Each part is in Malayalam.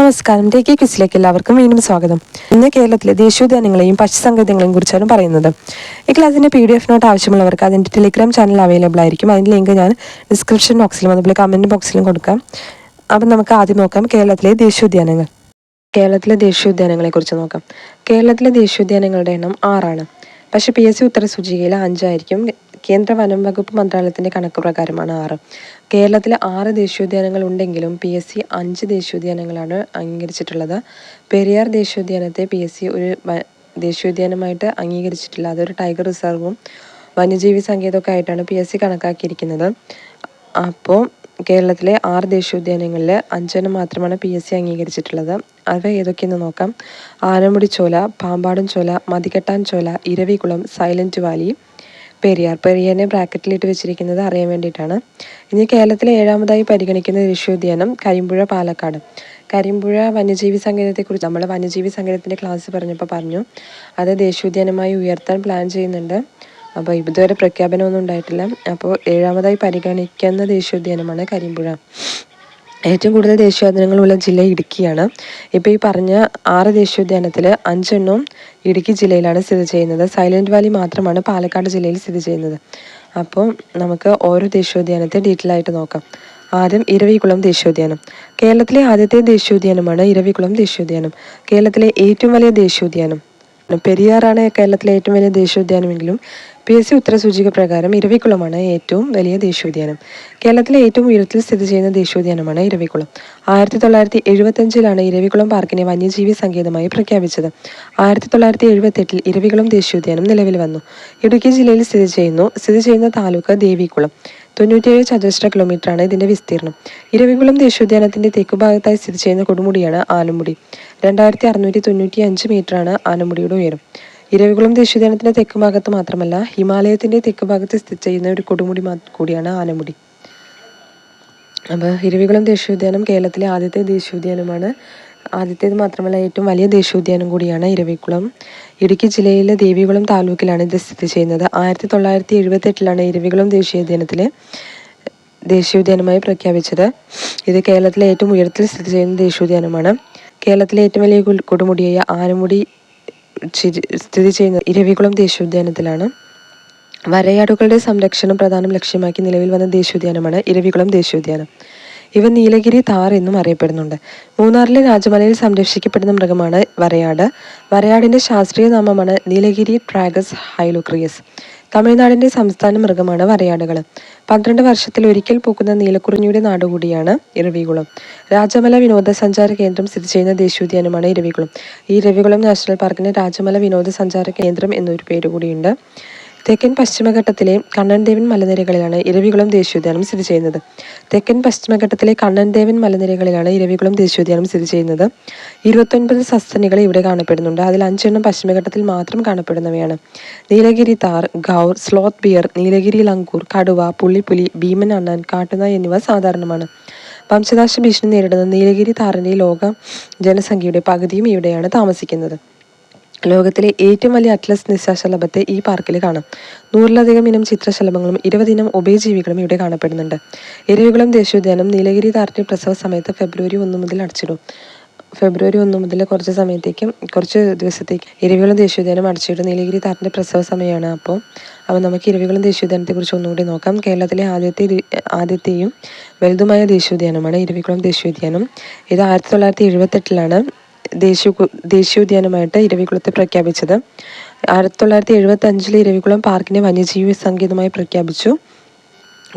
നമസ്കാരം, ടേക്ക് ക്വിസിലേക്ക് എല്ലാവർക്കും വീണ്ടും സ്വാഗതം. ഇന്ന് കേരളത്തിലെ ദേശീയോദ്യാനങ്ങളെയും പക്ഷിസങ്കേതങ്ങളെയും കുറിച്ചാണ് പറയുന്നത്. ഈ ക്ലാസ്സിൻ്റെ PDF നോട്ട് ആവശ്യമുള്ളവർക്ക് അതിൻ്റെ ടെലിഗ്രാം ചാനൽ അവൈലബിൾ ആയിരിക്കും. അതിൻ്റെ ലിങ്ക് ഞാൻ ഡിസ്ക്രിപ്ഷൻ ബോക്സിലും അതുപോലെ കമൻറ്റ് ബോക്സിലും കൊടുക്കാം. അപ്പം നമുക്ക് ആദ്യം നോക്കാം കേരളത്തിലെ ദേശീയോദ്യാനങ്ങൾ. കേരളത്തിലെ ദേശീയോദ്യാനങ്ങളെക്കുറിച്ച് നോക്കാം. കേരളത്തിലെ ദേശീയോദ്യാനങ്ങളുടെ എണ്ണം 6ആണ്. പക്ഷേ PSC ഉത്തരസൂചികയിൽ 5ആയിരിക്കും. കേന്ദ്ര വനം വകുപ്പ് മന്ത്രാലയത്തിൻ്റെ കണക്ക് പ്രകാരമാണ് 6. കേരളത്തിൽ 6 ദേശീയോദ്യാനങ്ങൾ ഉണ്ടെങ്കിലും PSC 5 ദേശീയോദ്യാനങ്ങളാണ് അംഗീകരിച്ചിട്ടുള്ളത്. പെരിയാർ ദേശീയോദ്യാനത്തെ PSC ഒരു ദേശീയോദ്യാനമായിട്ട് അംഗീകരിച്ചിട്ടില്ല. അതൊരു ടൈഗർ റിസർവും വന്യജീവി സങ്കേതമൊക്കെ ആയിട്ടാണ് PSC കണക്കാക്കിയിരിക്കുന്നത്. അപ്പോൾ കേരളത്തിലെ 6 ദേശീയോദ്യാനങ്ങളിൽ 5 മാത്രമാണ് PSC അംഗീകരിച്ചിട്ടുള്ളത്. അവ ഏതൊക്കെയെന്ന് നോക്കാം. ആനമുടി ചോല, പാമ്പാടും ചോല, മതികെട്ടാൻ ചോല, ഇരവികുളം, സൈലൻറ്റ് വാലി, പെരിയാറിനെ ബ്രാക്കറ്റിലിട്ട് വെച്ചിരിക്കുന്നത് അറിയാൻ വേണ്ടിയിട്ടാണ്. ഇനി കേരളത്തിലെ 7ാമതായി പരിഗണിക്കുന്ന ദേശീയോദ്യാനം കരിമ്പുഴ, പാലക്കാട്. കരിമ്പുഴ വന്യജീവി സങ്കേതത്തെക്കുറിച്ച് നമ്മൾ വന്യജീവി സങ്കേതത്തിൻ്റെ ക്ലാസ് പറഞ്ഞപ്പോൾ അത് ദേശീയോദ്യാനമായി ഉയർത്താൻ പ്ലാൻ ചെയ്യുന്നുണ്ട്. അപ്പോൾ ഇതുവരെ പ്രഖ്യാപനമൊന്നും ഉണ്ടായിട്ടില്ല. അപ്പോൾ 7ാമതായി പരിഗണിക്കുന്ന ദേശീയോദ്യാനമാണ് കരിമ്പുഴ. ഏറ്റവും കൂടുതൽ ദേശീയോദ്യാനങ്ങളുള്ള ജില്ല ഇടുക്കിയാണ്. ഇപ്പോൾ ഈ പറഞ്ഞ 6 ദേശീയോദ്യാനത്തിൽ 5 ഇടുക്കി ജില്ലയിലാണ് സ്ഥിതി ചെയ്യുന്നത്. സൈലൻറ്റ് വാലി മാത്രമാണ് പാലക്കാട് ജില്ലയിൽ സ്ഥിതി ചെയ്യുന്നത്. അപ്പോൾ നമുക്ക് ഓരോ ദേശീയോദ്യാനത്തെ ഡീറ്റെയിൽ ആയിട്ട് നോക്കാം. ആദ്യം ഇരവികുളം ദേശീയോദ്യാനം. കേരളത്തിലെ ആദ്യത്തെ ദേശീയോദ്യാനമാണ് ഇരവികുളം ദേശീയോദ്യാനം. കേരളത്തിലെ ഏറ്റവും വലിയ ദേശീയോദ്യാനം പെരിയാറാണ് കേരളത്തിലെ ഏറ്റവും വലിയ ദേശീയോദ്യാനമെങ്കിലും PSC ഉത്തരസൂചിക പ്രകാരം ഇരവികുളമാണ് ഏറ്റവും വലിയ ദേശീയോദ്യാനം. കേരളത്തിലെ ഏറ്റവും ഉയരത്തിൽ സ്ഥിതി ചെയ്യുന്ന ദേശീയോദ്യാനമാണ് ഇരവികുളം. 1975 ഇരവികുളം പാർക്കിനെ വന്യജീവി സങ്കേതമായി പ്രഖ്യാപിച്ചത്. 1978 ഇരവികുളം ദേശീയോദ്യാനം നിലവിൽ വന്നു. ഇടുക്കി ജില്ലയിൽ സ്ഥിതി ചെയ്യുന്ന താലൂക്ക് ദേവികുളം. 97 ചതുരശ്ര കിലോമീറ്ററാണ് ഇതിൻ്റെ വിസ്തീർണം. ഇരവികുളം ദേശീയോദ്യാനത്തിൻ്റെ തെക്കുഭാഗത്തായി സ്ഥിതി ചെയ്യുന്ന കൊടുമുടിയാണ് ആനമുടി. 2695 മീറ്ററാണ് ആനമുടിയുടെ ഉയരം. ഇരവികുളം ദേശീയോദ്യാനത്തിൻ്റെ തെക്കുഭാഗത്ത് മാത്രമല്ല ഹിമാലയത്തിൻ്റെ തെക്കുഭാഗത്ത് സ്ഥിതി ചെയ്യുന്ന ഒരു കൊടുമുടി കൂടിയാണ് ആനമുടി. അപ്പോൾ ഇരവികുളം ദേശീയോദ്യാനം കേരളത്തിലെ ആദ്യത്തെ ദേശീയോദ്യാനമാണ്. ആദ്യത്തേത് മാത്രമല്ല ഏറ്റവും വലിയ ദേശീയോദ്യാനം കൂടിയാണ് ഇരവികുളം. ഇടുക്കി ജില്ലയിലെ ദേവികുളം താലൂക്കിലാണ് ഇത് സ്ഥിതി ചെയ്യുന്നത്. 1978 ഇരവികുളം ദേശീയോദ്യാനമായി പ്രഖ്യാപിച്ചത്. ഇത് കേരളത്തിലെ ഏറ്റവും ഉയരത്തിൽ സ്ഥിതി ചെയ്യുന്ന ദേശീയോദ്യാനമാണ്. കേരളത്തിലെ ഏറ്റവും വലിയ കൊടുമുടിയായ ആനമുടി സ്ഥിതി ചെയ്യുന്ന ഇരവികുളം ദേശീയോദ്യാനത്തിലാണ്. വരയാടുകളുടെ സംരക്ഷണം പ്രധാനം ലക്ഷ്യമാക്കി നിലവിൽ വന്ന ദേശീയോദ്യാനമാണ് ഇരവികുളം ദേശീയോദ്യാനം. ഇവ നീലഗിരി താർ എന്നും അറിയപ്പെടുന്നുണ്ട്. മൂന്നാറിലെ രാജമലയിൽ സംരക്ഷിക്കപ്പെടുന്ന മൃഗമാണ് വരയാട്. വരയാടിൻ്റെ ശാസ്ത്രീയ നാമമാണ് നീലഗിരി ട്രാഗസ് ഹൈലോക്രിയസ്. തമിഴ്നാടിൻ്റെ സംസ്ഥാന മൃഗമാണ് വരയാടുകൾ. 12 വർഷത്തിൽ ഒരിക്കൽ പൂക്കുന്ന നീലക്കുറിഞ്ഞിയുടെ നാടുകൂടിയാണ് ഇരവികുളം. രാജമല വിനോദസഞ്ചാര കേന്ദ്രം സ്ഥിതി ചെയ്യുന്ന ദേശീയോദ്യാനമാണ് ഇരവികുളം. ഈ ഇരവികുളം നാഷണൽ പാർക്കിന് രാജമല വിനോദസഞ്ചാര കേന്ദ്രം എന്നൊരു പേര് കൂടിയുണ്ട്. തെക്കൻ പശ്ചിമഘട്ടത്തിലെ കണ്ണൻദേവൻ മലനിരകളിലാണ് ഇരവികുളം ദേശീയോദ്യാനം സ്ഥിതി ചെയ്യുന്നത്. തെക്കൻ പശ്ചിമഘട്ടത്തിലെ കണ്ണൻദേവൻ മലനിരകളിലാണ് ഇരവികുളം ദേശീയോദ്യാനം സ്ഥിതി ചെയ്യുന്നത്. 29 സസ്തനികൾ ഇവിടെ കാണപ്പെടുന്നുണ്ട്. അതിൽ 5 പശ്ചിമഘട്ടത്തിൽ മാത്രം കാണപ്പെടുന്നവയാണ്. നീലഗിരി താർ, ഗൗർ, സ്ലോത്ത് ബിയർ, നീലഗിരി ലങ്കൂർ, കടുവ, പുള്ളിപ്പുലി, ഭീമൻ അണ്ണാൻ, കാട്ടുനായ എന്നിവ സാധാരണമാണ്. വംശനാശ ഭീഷണി നേരിടുന്ന നീലഗിരി താറിൻ്റെ ലോക ജനസംഖ്യയുടെ പകുതിയും ഇവിടെയാണ് താമസിക്കുന്നത്. ലോകത്തിലെ ഏറ്റവും വലിയ അറ്റ്ലസ് നിശാശലഭത്തെ ഈ പാർക്കിൽ കാണാം. 100ലധികം ഇനം ചിത്രശലഭങ്ങളും 20 ഇനം ഉഭയജീവികളും ഇവിടെ കാണപ്പെടുന്നുണ്ട്. ഇരവികുളം ദേശീയോദ്യാനം നീലഗിരി താറിൻ്റെ പ്രസവ സമയത്ത് ഫെബ്രുവരി 1 മുതൽ അടച്ചിടും. ഫെബ്രുവരി 1 മുതൽ കുറച്ച് ദിവസത്തേക്ക് ഇരവികുളം ദേശീയോദ്യാനം അടച്ചിടും. നീലഗിരി താറിൻ്റെ പ്രസവ സമയമാണ്. അപ്പോൾ നമുക്ക് ഇരവികുളം ദേശീയോദ്യാനത്തെക്കുറിച്ച് ഒന്നുകൂടി നോക്കാം. കേരളത്തിലെ ആദ്യത്തെയും വലുതുമായ ദേശീയോദ്യാനമാണ് ഇരവികുളം ദേശീയോദ്യാനം. ഇത് 1978 ദേശീയോദ്യാനമായിട്ട് ഇരവികുളത്തെ പ്രഖ്യാപിച്ചത്. 1975 ഇരവികുളം പാർക്കിനെ വന്യജീവി സങ്കേതമായി പ്രഖ്യാപിച്ചു.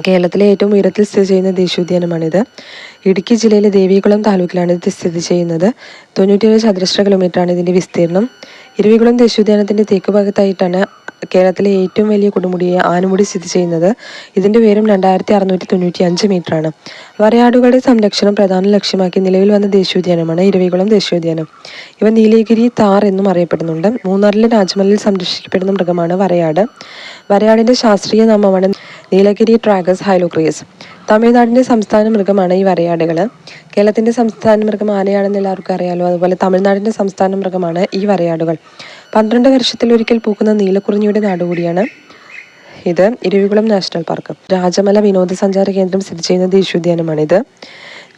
കേരളത്തിലെ ഏറ്റവും ഉയരത്തിൽ സ്ഥിതി ചെയ്യുന്ന ദേശീയോദ്യാനമാണിത്. ഇടുക്കി ജില്ലയിലെ ദേവികുളം താലൂക്കിലാണ് ഇത് സ്ഥിതി ചെയ്യുന്നത്. 97 ചതുരശ്ര കിലോമീറ്ററാണ് ഇതിൻ്റെ വിസ്തീർണം. ഇരവികുളം ദേശീയോദ്യാനത്തിൻ്റെ തെക്കുഭാഗത്തായിട്ടാണ് കേരളത്തിലെ ഏറ്റവും വലിയ കൊടുമുടിയായ ആനമുടി സ്ഥിതി ചെയ്യുന്നത്. ഇതിൻ്റെ ഉയരം 2695 മീറ്ററാണ്. വരയാടുകളുടെ സംരക്ഷണം പ്രധാന ലക്ഷ്യമാക്കി നിലവിൽ വന്ന ദേശീയോദ്യാനമാണ് ഇരവികുളം ദേശീയോദ്യാനം. ഇവ നീലഗിരി താർ എന്നും അറിയപ്പെടുന്നുണ്ട്. മൂന്നാറിലെ രാജമലയിൽ സംരക്ഷിക്കപ്പെടുന്ന മൃഗമാണ് വരയാട്. വരയാടിൻ്റെ ശാസ്ത്രീയ നാമമാണ് നീലഗിരി ട്രാഗസ് ഹൈലോക്രിയസ്. തമിഴ്നാടിൻ്റെ സംസ്ഥാന മൃഗമാണ് ഈ വരയാടുകൾ. കേരളത്തിൻ്റെ സംസ്ഥാന മൃഗം ആനയാണെന്ന് എല്ലാവർക്കും അറിയാലോ. അതുപോലെ തമിഴ്നാടിൻ്റെ സംസ്ഥാന മൃഗമാണ് ഈ വരയാടുകൾ. 12 വർഷത്തിൽ ഒരിക്കൽ പൂക്കുന്ന നീലക്കുറിഞ്ഞിയുടെ നാടുകൂടിയാണ് ഇത് ഇരവികുളം നാഷണൽ പാർക്ക്. രാജമല വിനോദസഞ്ചാര കേന്ദ്രം സ്ഥിതി ചെയ്യുന്ന ദേശീയോദ്യാനമാണിത്.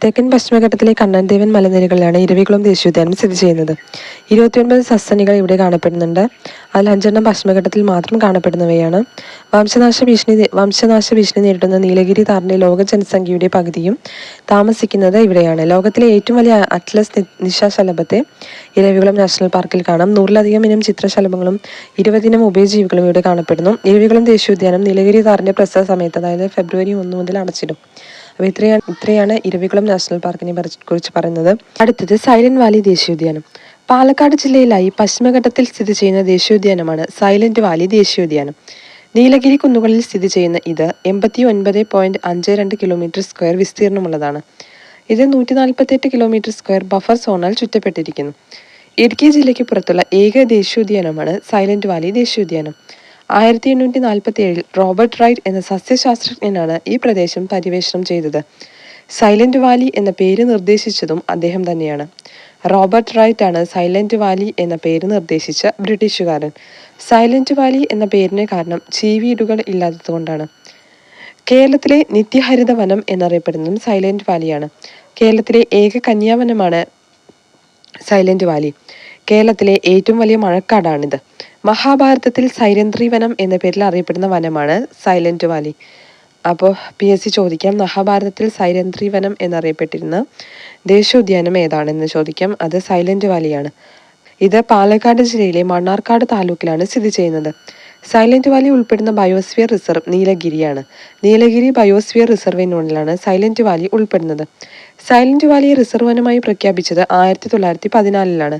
തെക്കൻ പശ്ചിമഘട്ടത്തിലെ കണ്ണൻദേവൻ മലനിരകളിലാണ് ഇരവികുളം ദേശീയോദ്യാനം സ്ഥിതി ചെയ്യുന്നത്. 29 സസ്തനികൾ ഇവിടെ കാണപ്പെടുന്നുണ്ട്. അതിൽ 5 പശ്ചിമഘട്ടത്തിൽ മാത്രം കാണപ്പെടുന്നവയാണ്. വംശനാശ ഭീഷണി നേരിടുന്ന നീലഗിരി താറിന്റെ ലോക ജനസംഖ്യയുടെ പകുതിയും താമസിക്കുന്നത് ഇവിടെയാണ്. ലോകത്തിലെ ഏറ്റവും വലിയ അറ്റ്ലസ് നിശാശലഭത്തെ ഇരവികുളം നാഷണൽ പാർക്കിൽ കാണാം. 100-ലധികം ഇനം ചിത്രശലഭങ്ങളും 20 ഇനം ഉഭയജീവികളും ഇവിടെ കാണപ്പെടുന്നു. ഇരവികുളം ദേശീയോദ്യാനം നീലഗിരി താറിന്റെ പ്രസവ സമയത്ത്, അതായത് ഫെബ്രുവരി 1 മുതൽ അടച്ചിടും. അപ്പോൾ ഇത്രയാണ് ഇരവികുളം നാഷണൽ പാർക്കിനെ കുറിച്ച് പറയുന്നത്. അടുത്തത് സൈലന്റ് വാലി ദേശീയോദ്യാനം. പാലക്കാട് ജില്ലയിലായി പശ്ചിമഘട്ടത്തിൽ സ്ഥിതി ചെയ്യുന്ന ദേശീയോദ്യാനമാണ് സൈലന്റ് വാലി ദേശീയോദ്യാനം. നീലഗിരി കുന്നുകളിൽ സ്ഥിതി ചെയ്യുന്ന ഇത് 89.52 കിലോമീറ്റർ സ്ക്വയർ വിസ്തീർണമുള്ളതാണ്. ഇത് 148 കിലോമീറ്റർ സ്ക്വയർ ബഫർ സോണാൽ ചുറ്റപ്പെട്ടിരിക്കുന്നു. ഇടുക്കി ജില്ലയ്ക്ക് പുറത്തുള്ള ഏക ദേശീയോദ്യാനമാണ് സൈലന്റ് വാലി ദേശീയോദ്യാനം. 1847 റോബർട്ട് റൈറ്റ് എന്ന സസ്യശാസ്ത്രജ്ഞനാണ് ഈ പ്രദേശം പര്യവേഷണം ചെയ്തത്. സൈലന്റ് വാലി എന്ന പേര് നിർദ്ദേശിച്ചതും അദ്ദേഹം തന്നെയാണ്. റോബർട്ട് റൈറ്റ് ആണ് സൈലന്റ് വാലി എന്ന പേര് നിർദ്ദേശിച്ച ബ്രിട്ടീഷുകാരൻ. സൈലന്റ് വാലി എന്ന പേരിന് കാരണം ചീവീടുകൾ ഇല്ലാത്തതുകൊണ്ടാണ്. കേരളത്തിലെ നിത്യഹരിത വനം എന്നറിയപ്പെടുന്നതും സൈലന്റ് വാലിയാണ്. കേരളത്തിലെ ഏക കന്യാവനമാണ് സൈലന്റ് വാലി. കേരളത്തിലെ ഏറ്റവും വലിയ മഴക്കാടാണിത്. മഹാഭാരതത്തിൽ സൈരന്ധ്രി വനം എന്ന പേരിൽ അറിയപ്പെടുന്ന വനമാണ് സൈലന്റ് വാലി. അപ്പോൾ PSC ചോദിക്കാം, മഹാഭാരതത്തിൽ സൈരന്ധ്രി വനം എന്നറിയപ്പെട്ടിരുന്ന ദേശീയോദ്യാനം ഏതാണെന്ന് ചോദിക്കാം. അത് സൈലന്റ് വാലിയാണ്. ഇത് പാലക്കാട് ജില്ലയിലെ മണ്ണാർക്കാട് താലൂക്കിലാണ് സ്ഥിതി ചെയ്യുന്നത്. സൈലന്റ് വാലി ഉൾപ്പെടുന്ന ബയോസ്ഫിയർ റിസർവ് നീലഗിരിയാണ്. നീലഗിരി ബയോസ്ഫിയർ റിസർവിനുള്ളിലാണ് സൈലന്റ് വാലി ഉൾപ്പെടുന്നത്. സൈലന്റ് വാലിയെ റിസർവ് വനമായി പ്രഖ്യാപിച്ചത് 1914-ലാണ്.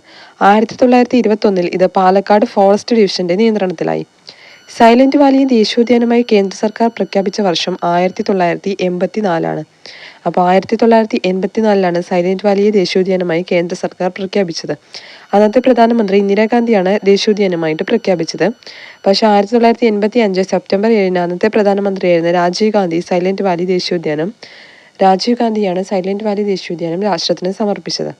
1921 ഇത് പാലക്കാട് ഫോറസ്റ്റ് ഡിവിഷന്റെ നിയന്ത്രണത്തിലായി. സൈലന്റ് വാലിയെ ദേശീയോദ്യാനമായി കേന്ദ്ര സർക്കാർ പ്രഖ്യാപിച്ച വർഷം 1984-ആണ്. അപ്പോൾ 1984-ലാണ് സൈലന്റ് വാലിയെ ദേശീയോദ്യാനമായി കേന്ദ്ര സർക്കാർ പ്രഖ്യാപിച്ചത്. അന്നത്തെ പ്രധാനമന്ത്രി ഇന്ദിരാഗാന്ധിയാണ് ദേശീയോദ്യാനമായിട്ട് പ്രഖ്യാപിച്ചത്. പക്ഷേ 1985 സെപ്റ്റംബർ 7-ന് അന്നത്തെ പ്രധാനമന്ത്രിയായിരുന്ന രാജീവ് ഗാന്ധിയാണ് സൈലന്റ് വാലി ദേശീയോദ്യാനം രാഷ്ട്രത്തിന് സമർപ്പിച്ചത്.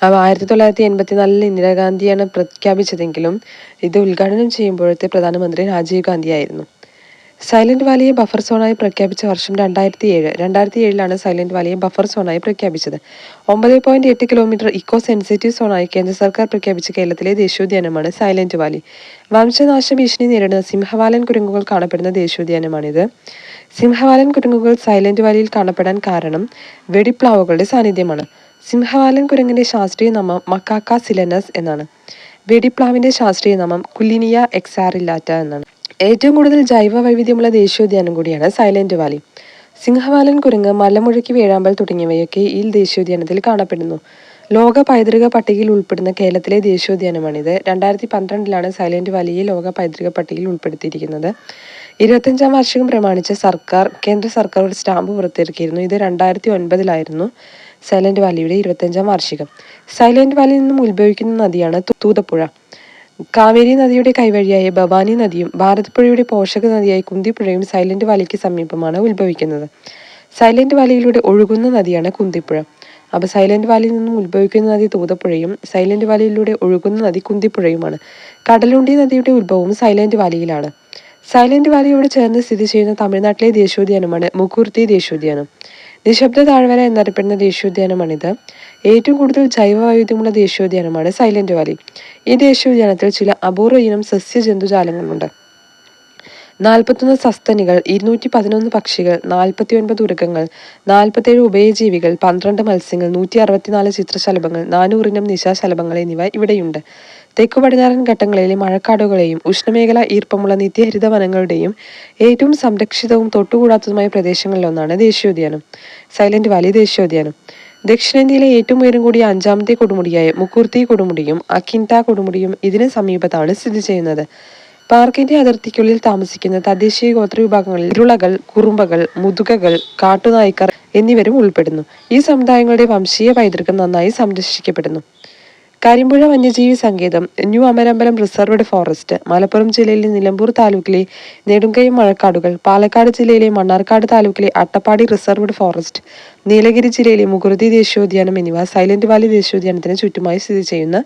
അപ്പോൾ 1984 ഇന്ദിരാഗാന്ധിയാണ് പ്രഖ്യാപിച്ചതെങ്കിലും ഇത് ഉദ്ഘാടനം ചെയ്യുമ്പോഴത്തെ പ്രധാനമന്ത്രി രാജീവ് ഗാന്ധി ആയിരുന്നു. സൈലന്റ് വാലിയെ ബഫർ സോണായി പ്രഖ്യാപിച്ച വർഷം 2007-ലാണ് സൈലന്റ് വാലിയെ ബഫർ സോണായി പ്രഖ്യാപിച്ചത്. 9.8 കിലോമീറ്റർ ഇക്കോ സെൻസിറ്റീവ് സോണായി കേന്ദ്ര സർക്കാർ പ്രഖ്യാപിച്ച കേരളത്തിലെ ദേശീയോദ്യാനമാണ് സൈലന്റ് വാലി. വംശനാശ ഭീഷണി നേരിടുന്ന സിംഹവാലൻ കുരങ്ങുകൾ കാണപ്പെടുന്ന ദേശീയോദ്യാനമാണിത്. സിംഹവാലൻ കുരങ്ങുകൾ സൈലന്റ് വാലിയിൽ കാണപ്പെടാൻ കാരണം വെടിപ്ലാവുകളുടെ സാന്നിധ്യമാണ്. സിംഹവാലൻ കുരങ്ങിന്റെ ശാസ്ത്രീയ നാമം മക്കാക്ക സിലനസ് എന്നാണ്. വെടിപ്ലാവിന്റെ ശാസ്ത്രീയ നാമം കുല്ലിനിയ എക്സാറില്ലാറ്റ എന്നാണ്. ഏറ്റവും കൂടുതൽ ജൈവ വൈവിധ്യമുള്ള ദേശീയോദ്യാനം കൂടിയാണ് സൈലന്റ് വാലി. സിംഹവാലൻ കുരങ്ങ്, മലമുഴക്കി, വേഴാമ്പൽ തുടങ്ങിയവയൊക്കെ ഈ ദേശീയോദ്യാനത്തിൽ കാണപ്പെടുന്നു. ലോക പൈതൃക പട്ടികയിൽ ഉൾപ്പെടുന്ന കേരളത്തിലെ ദേശീയോദ്യാനമാണിത്. 2012-ലാണ് സൈലന്റ് വാലിയെ ലോക പൈതൃക പട്ടികയിൽ ഉൾപ്പെടുത്തിയിരിക്കുന്നത്. 25-ാം വാർഷികം പ്രമാണിച്ച് കേന്ദ്ര സർക്കാർ ഒരു സ്റ്റാമ്പ് പുറത്തിറക്കിയിരുന്നു. ഇത് 2009-ലായിരുന്നു സൈലന്റ് വാലിയുടെ 25-ാം വാർഷികം. സൈലന്റ് വാലിയിൽ നിന്നും ഉത്ഭവിക്കുന്ന നദിയാണ് തൂതപ്പുഴ. കാവേരി നദിയുടെ കൈവഴിയായ ഭവാനി നദിയും ഭാരതപ്പുഴയുടെ പോഷക നദിയായ കുന്തിപ്പുഴയും സൈലന്റ് വാലിക്ക് സമീപമാണ് ഉത്ഭവിക്കുന്നത്. സൈലന്റ് വാലിയിലൂടെ ഒഴുകുന്ന നദിയാണ് കുന്തിപ്പുഴ. അപ്പോൾ സൈലന്റ് വാലിയിൽ നിന്നും ഉത്ഭവിക്കുന്ന നദി തൂതപ്പുഴയും സൈലന്റ് വാലിയിലൂടെ ഒഴുകുന്ന നദി കുന്തിപ്പുഴയുമാണ്. കടലുണ്ടി നദിയുടെ ഉത്ഭവവും സൈലന്റ് വാലിയിലാണ്. സൈലന്റ് വാലിയോട് ചേർന്ന് സ്ഥിതി ചെയ്യുന്ന തമിഴ്നാട്ടിലെ ദേശീയോദ്യാനമാണ് മുകുർത്തി ദേശീയോദ്യാനം. നിശബ്ദ താഴ്വര എന്നറിയപ്പെടുന്ന ദേശീയോദ്യാനമാണിത്. ഏറ്റവും കൂടുതൽ ജൈവ വൈവിധ്യമുള്ള ദേശീയോദ്യാനമാണ് സൈലന്റ് വാലി. ഈ ദേശീയോദ്യാനത്തിൽ ചില അപൂർവ ഇനം സസ്യജന്തുജാലങ്ങളുണ്ട്. 41 സസ്തനികൾ, 211 പക്ഷികൾ, 49 ഉരഗങ്ങൾ, 47 ഉഭയജീവികൾ, 12 മത്സ്യങ്ങൾ, 164 ചിത്രശലഭങ്ങൾ, 400 ഇനം നിശാശലഭങ്ങൾ എന്നിവ ഇവിടെയുണ്ട്. തെക്കു പടിഞ്ഞാറൻ ഘട്ടങ്ങളിലെ മഴക്കാടുകളെയും ഉഷ്ണമേഖല ഈർപ്പമുള്ള നിത്യഹരിത വനങ്ങളുടെയും ഏറ്റവും സംരക്ഷിതവും തൊട്ടുകൂടാത്തതുമായ പ്രദേശങ്ങളിലൊന്നാണ് ദേശീയോദ്യാനം സൈലന്റ് വാലി ദേശീയോദ്യാനം. ദക്ഷിണേന്ത്യയിലെ ഏറ്റവും ഉയരം കൂടിയ 5-ാമത്തെ കൊടുമുടിയായ മുക്കുർത്തി കൊടുമുടിയും അക്കിൻത കൊടുമുടിയും ഇതിന് സമീപത്താണ് സ്ഥിതി ചെയ്യുന്നത്. പാർക്കിന്റെ അതിർത്തിക്കുള്ളിൽ താമസിക്കുന്ന തദ്ദേശീയ ഗോത്ര വിഭാഗങ്ങളിൽ ഇരുളകൾ, കുറുമ്പകൾ, മുതുകകൾ, കാട്ടുനായ്ക്കർ എന്നിവരും ഉൾപ്പെടുന്നു. ഈ സമുദായങ്ങളുടെ വംശീയ പൈതൃകം നന്നായി സംരക്ഷിക്കപ്പെടുന്നു. കരിമ്പുഴ വന്യജീവി സങ്കേതം, new Amarambalam reserved forest, Malappuram ജില്ലയിലെ നിലമ്പൂർ താലൂക്കിലെ നെടുങ്കയം മഴക്കാടുകൾ, പാലക്കാട് ജില്ലയിലെ മണ്ണാർക്കാട് താലൂക്കിലെ അട്ടപ്പാടി റിസർവ്ഡ് ഫോറസ്റ്റ്, നീലഗിരി ജില്ലയിലെ മുകുർത്തി ദേശീയോദ്യാനം എന്നിവ സൈലന്റ് വാലി ദേശീയോദ്യാനത്തിന് ചുറ്റുമായി സ്ഥിതി ചെയ്യുന്ന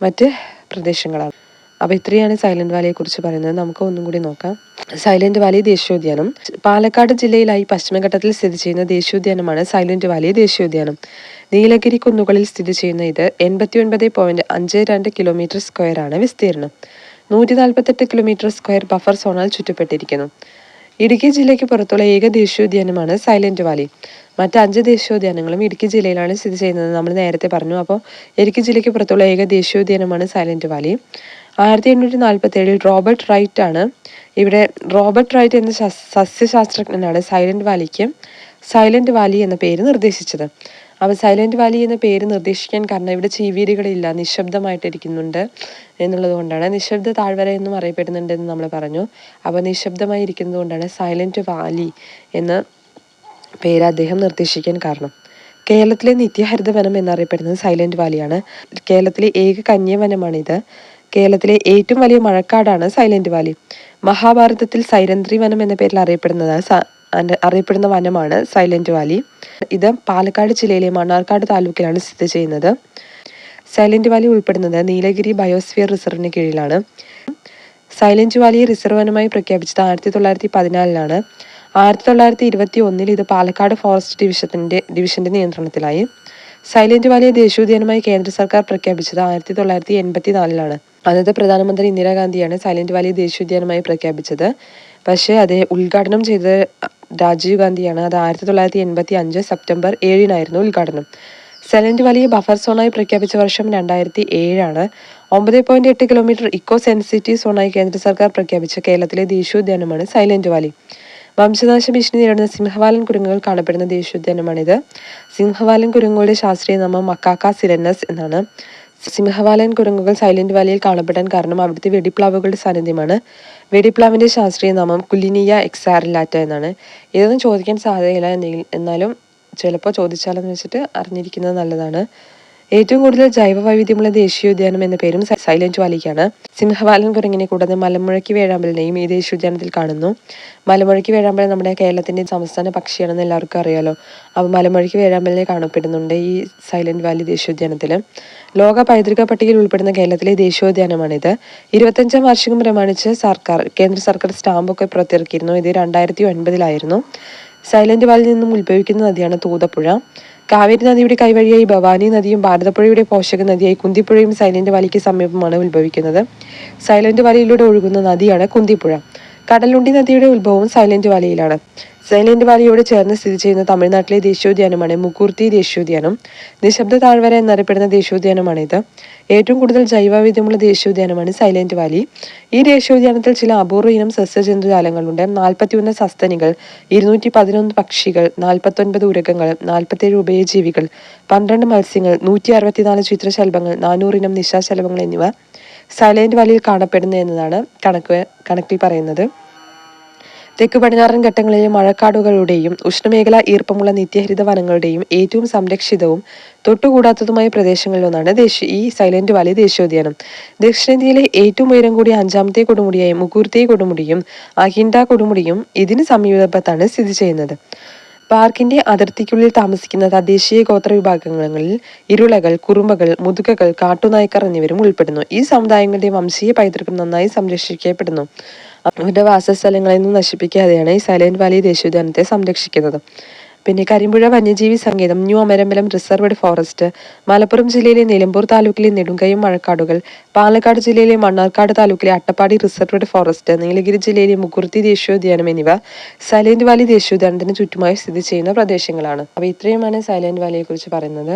മറ്റ് പ്രദേശങ്ങളാണ്. അപ്പോൾ ഇത്രയാണ് സൈലന്റ് വാലിയെ കുറിച്ച് പറയുന്നത്. നമുക്ക് ഒന്നും കൂടി നോക്കാം. സൈലന്റ് വാലി ദേശീയോദ്യാനം പാലക്കാട് ജില്ലയിലായി പശ്ചിമഘട്ടത്തിൽ സ്ഥിതി ചെയ്യുന്ന ദേശീയോദ്യാനമാണ് സൈലന്റ് വാലി ദേശീയോദ്യാനം. നീലഗിരി കുന്നുകളിൽ സ്ഥിതി ചെയ്യുന്ന ഇത് 89.52 കിലോമീറ്റർ സ്ക്വയർ ആണ് വിസ്തീർണം. 148 കിലോമീറ്റർ സ്ക്വയർ ബഫർ സോണാൽ ചുറ്റപ്പെട്ടിരിക്കുന്നു. ഇടുക്കി ജില്ലയ്ക്ക് പുറത്തുള്ള ഏക ദേശീയോദ്യാനമാണ് സൈലന്റ് വാലി. മറ്റ് 5 ദേശീയോദ്യാനങ്ങളും ഇടുക്കി ജില്ലയിലാണ് സ്ഥിതി ചെയ്യുന്നത്. നമ്മൾ നേരത്തെ പറഞ്ഞു. അപ്പോൾ ഇടുക്കി ജില്ലയ്ക്ക് പുറത്തുള്ള ഏക ദേശീയോദ്യാനമാണ് സൈലന്റ് വാലി. 1847 റോബർട്ട് റൈറ്റ് ആണ് റോബർട്ട് റൈറ്റ് എന്ന സസ്യശാസ്ത്രജ്ഞനാണ് സൈലന്റ് വാലി എന്ന പേര് നിർദ്ദേശിച്ചത്. അപ്പോൾ സൈലന്റ് വാലി എന്ന പേര് നിർദ്ദേശിക്കാൻ കാരണം ഇവിടെ ചീവീടുകളില്ല, നിശബ്ദമായിട്ടിരിക്കുന്നുണ്ട് എന്നുള്ളത് കൊണ്ടാണ്. നിശബ്ദ താഴ്വര എന്നും അറിയപ്പെടുന്നുണ്ടെന്ന് നമ്മൾ പറഞ്ഞു. അപ്പോൾ നിശബ്ദമായി ഇരിക്കുന്നത് കൊണ്ടാണ് സൈലന്റ് വാലി എന്ന പേര് അദ്ദേഹം നിർദ്ദേശിക്കാൻ കാരണം. കേരളത്തിലെ നിത്യഹരിത വനം എന്നറിയപ്പെടുന്നത് സൈലന്റ് വാലിയാണ്. കേരളത്തിലെ ഏക കന്യവനമാണിത്. കേരളത്തിലെ ഏറ്റവും വലിയ മഴക്കാടാണ് സൈലന്റ് വാലി. മഹാഭാരതത്തിൽ സൈരന്ധ്രി വനം എന്ന പേരിൽ അറിയപ്പെടുന്ന വനമാണ് സൈലന്റ് വാലി. ഇത് പാലക്കാട് ജില്ലയിലെ മണ്ണാർക്കാട് താലൂക്കിലാണ് സ്ഥിതി ചെയ്യുന്നത്. സൈലന്റ് വാലി ഉൾപ്പെടുന്നത് നീലഗിരി ബയോസ്ഫിയർ റിസർവിന് കീഴിലാണ്. സൈലന്റ് വാലിയെ റിസർവ് വനമായി പ്രഖ്യാപിച്ചത് 1914 1921 ഇത് പാലക്കാട് ഫോറസ്റ്റ് ഡിവിഷന്റെ നിയന്ത്രണത്തിലായി. സൈലന്റ് വാലിയെ ദേശീയോദ്യാനമായി കേന്ദ്ര സർക്കാർ പ്രഖ്യാപിച്ചത് 1984 അന്നത്തെ പ്രധാനമന്ത്രി ഇന്ദിരാഗാന്ധിയാണ് സൈലന്റ് വാലി ദേശീയോദ്യാനമായി പ്രഖ്യാപിച്ചത്. പക്ഷേ അത് ഉദ്ഘാടനം ചെയ്തത് രാജീവ് ഗാന്ധിയാണ്. അത് 1985 സെപ്റ്റംബർ 7 ഉദ്ഘാടനം. സൈലന്റ് വാലിയെ ബഫർ സോണായി പ്രഖ്യാപിച്ച വർഷം 2007 9.8 കിലോമീറ്റർ ഇക്കോ സെൻസിറ്റീവ് സോണായി കേന്ദ്ര സർക്കാർ പ്രഖ്യാപിച്ച കേരളത്തിലെ ദേശീയോദ്യാനമാണ് സൈലന്റ് വാലി. വംശനാശ ഭീഷണി നേരിടുന്ന സിംഹവാലൻ കുരങ്ങുകൾ കാണപ്പെടുന്ന ദേശീയോദ്യാനമാണിത്. സിംഹവാലൻ കുരങ്ങുകളുടെ ശാസ്ത്രീയ നാമം മക്കാക്ക സിരനസ് എന്നാണ്. സിംഹവാലൻ കുരങ്ങുകൾ സൈലന്റ് വാലിയിൽ കാണപ്പെടാൻ കാരണം അവിടുത്തെ വെടിപ്ലാവുകളുടെ സാന്നിധ്യമാണ്. വെടിപ്ലാവിന്റെ ശാസ്ത്രീയ നാമം കുലിനിയ എക്സാറിലാറ്റ എന്നാണ്. ഇതൊന്നും ചോദിക്കാൻ സാധ്യതയില്ല, എന്നാലും ചിലപ്പോൾ ചോദിച്ചാലെന്ന് വെച്ചിട്ട് അറിഞ്ഞിരിക്കുന്നത് നല്ലതാണ്. ഏറ്റവും കൂടുതൽ ജൈവ വൈവിധ്യമുള്ള ദേശീയോദ്യാനം എന്ന പേരും സൈലന്റ് വാലിക്കാണ്. സിംഹവാലൻ കുരങ്ങിനെ കൂടാതെ മലമുഴക്കി വേഴാമ്പലിനെയും ഈ ദേശീയോദ്യാനത്തിൽ കാണുന്നു. മലമുഴക്കി വേഴാമ്പൽ നമ്മുടെ കേരളത്തിന്റെ സംസ്ഥാന പക്ഷിയാണെന്ന് എല്ലാവർക്കും അറിയാലോ. അപ്പോൾ മലമുഴക്കി വേഴാമ്പലിനെ കാണപ്പെടുന്നുണ്ട് ഈ സൈലന്റ് വാലി ദേശീയോദ്യാനത്തിൽ. ലോക പൈതൃക പട്ടികയിൽ ഉൾപ്പെടുന്ന കേരളത്തിലെ ദേശീയോദ്യാനമാണിത്. 25ാം വാർഷികം പ്രമാണിച്ച് കേന്ദ്ര സർക്കാർ സ്റ്റാമ്പൊക്കെ പുറത്തിറക്കിയിരുന്നു. ഇത് 2009 സൈലന്റ് വാലിയിൽ നിന്നും ഉത്ഭവിക്കുന്ന നദിയാണ് തൂതപ്പുഴ. കാവേരി നദിയുടെ കൈവഴിയായി ഭവാനി നദിയും ഭാരതപ്പുഴയുടെ പോഷക നദിയായി കുന്തിപ്പുഴയും സൈലന്റ് വാലിക്ക് സമീപമാണ് ഉത്ഭവിക്കുന്നത്. സൈലന്റ് വാലിയിലൂടെ ഒഴുകുന്ന നദിയാണ് കുന്തിപ്പുഴ. കടലുണ്ടി നദിയുടെ ഉത്ഭവവും സൈലന്റ് വാലിയിലാണ്. സൈലന്റ് വാലിയോട് ചേർന്ന് സ്ഥിതി ചെയ്യുന്ന തമിഴ്നാട്ടിലെ ദേശീയോദ്യാനമാണ് മുക്കൂർത്തി ദേശീയോദ്യാനം. നിശബ്ദ താഴ്വര എന്നറിയപ്പെടുന്ന ദേശീയോദ്യാനമാണിത്. ഏറ്റവും കൂടുതൽ ജൈവവൈവിധ്യമുള്ള ദേശീയോദ്യാനമാണ് സൈലന്റ് വാലി. ഈ ദേശീയോദ്യാനത്തിൽ ചില അപൂർവ ഇനം സസ്യജന്തുജാലങ്ങളുണ്ട്. 41 സസ്തനികൾ, 211 പക്ഷികൾ, 49 ഉരഗങ്ങൾ, 47 ഉഭയജീവികൾ, 12 മത്സ്യങ്ങൾ, 164 ചിത്രശലഭങ്ങൾ, 400 ഇനം നിശാശലഭങ്ങൾ എന്നിവ സൈലന്റ് വാലിയിൽ കാണപ്പെടുന്നു എന്നതാണ് കണക്കിൽ പറയുന്നത്. തെക്ക് പടിഞ്ഞാറൻ ഘട്ടങ്ങളിലെ മഴക്കാടുകളുടെയും ഉഷ്ണമേഖല ഈർപ്പമുള്ള നിത്യഹരിത വനങ്ങളുടെയും ഏറ്റവും സംരക്ഷിതവും തൊട്ടുകൂടാത്തതുമായ പ്രദേശങ്ങളിലൊന്നാണ് ഈ സൈലന്റ് വാലി ദേശീയോദ്യാനം. ദക്ഷിണേന്ത്യയിലെ ഏറ്റവും ഉയരം കൂടിയ 5ാമത്തെ കൊടുമുടിയായ മുക്കൂർത്തി കൊടുമുടിയും അഹിൻഡ കൊടുമുടിയും ഇതിന് സമീപത്താണ് സ്ഥിതി ചെയ്യുന്നത്. പാർക്കിന്റെ അതിർത്തിക്കുള്ളിൽ താമസിക്കുന്ന തദ്ദേശീയ ഗോത്ര വിഭാഗങ്ങളിൽ ഇരുളകൾ, കുറുമ്പകൾ, മുതുകകൾ, കാട്ടുനായ്ക്കർ എന്നിവരും ഉൾപ്പെടുന്നു. ഈ സമുദായങ്ങളുടെ വംശീയ പൈതൃകം നന്നായി സംരക്ഷിക്കപ്പെടുന്നു. അവരുടെ വാസസ്ഥലങ്ങളിൽ നിന്ന് നശിപ്പിക്കാതെയാണ് ഈ സൈലന്റ് വാലി ദേശീയോദ്യാനത്തെ സംരക്ഷിക്കുന്നത്. പിന്നെ കരിമ്പുഴ വന്യജീവി സങ്കേതം, new Amarambalam reserved forest, Malappuram ജില്ലയിലെ നിലമ്പൂർ താലൂക്കിലെ നെടുങ്കയം മഴക്കാടുകൾ, പാലക്കാട് ജില്ലയിലെ മണ്ണാർക്കാട് താലൂക്കിലെ അട്ടപ്പാടി റിസർവ്ഡ് ഫോറസ്റ്റ്, നീലഗിരി ജില്ലയിലെ മുക്കുർത്തി ദേശീയോദ്യാനം എന്നിവ സൈലന്റ് വാലി ദേശീയോദ്യാനത്തിന് ചുറ്റുമായി സ്ഥിതി ചെയ്യുന്ന പ്രദേശങ്ങളാണ്. അപ്പോൾ ഇത്രയുമാണ് സൈലന്റ് വാലിയെ കുറിച്ച് പറയുന്നത്.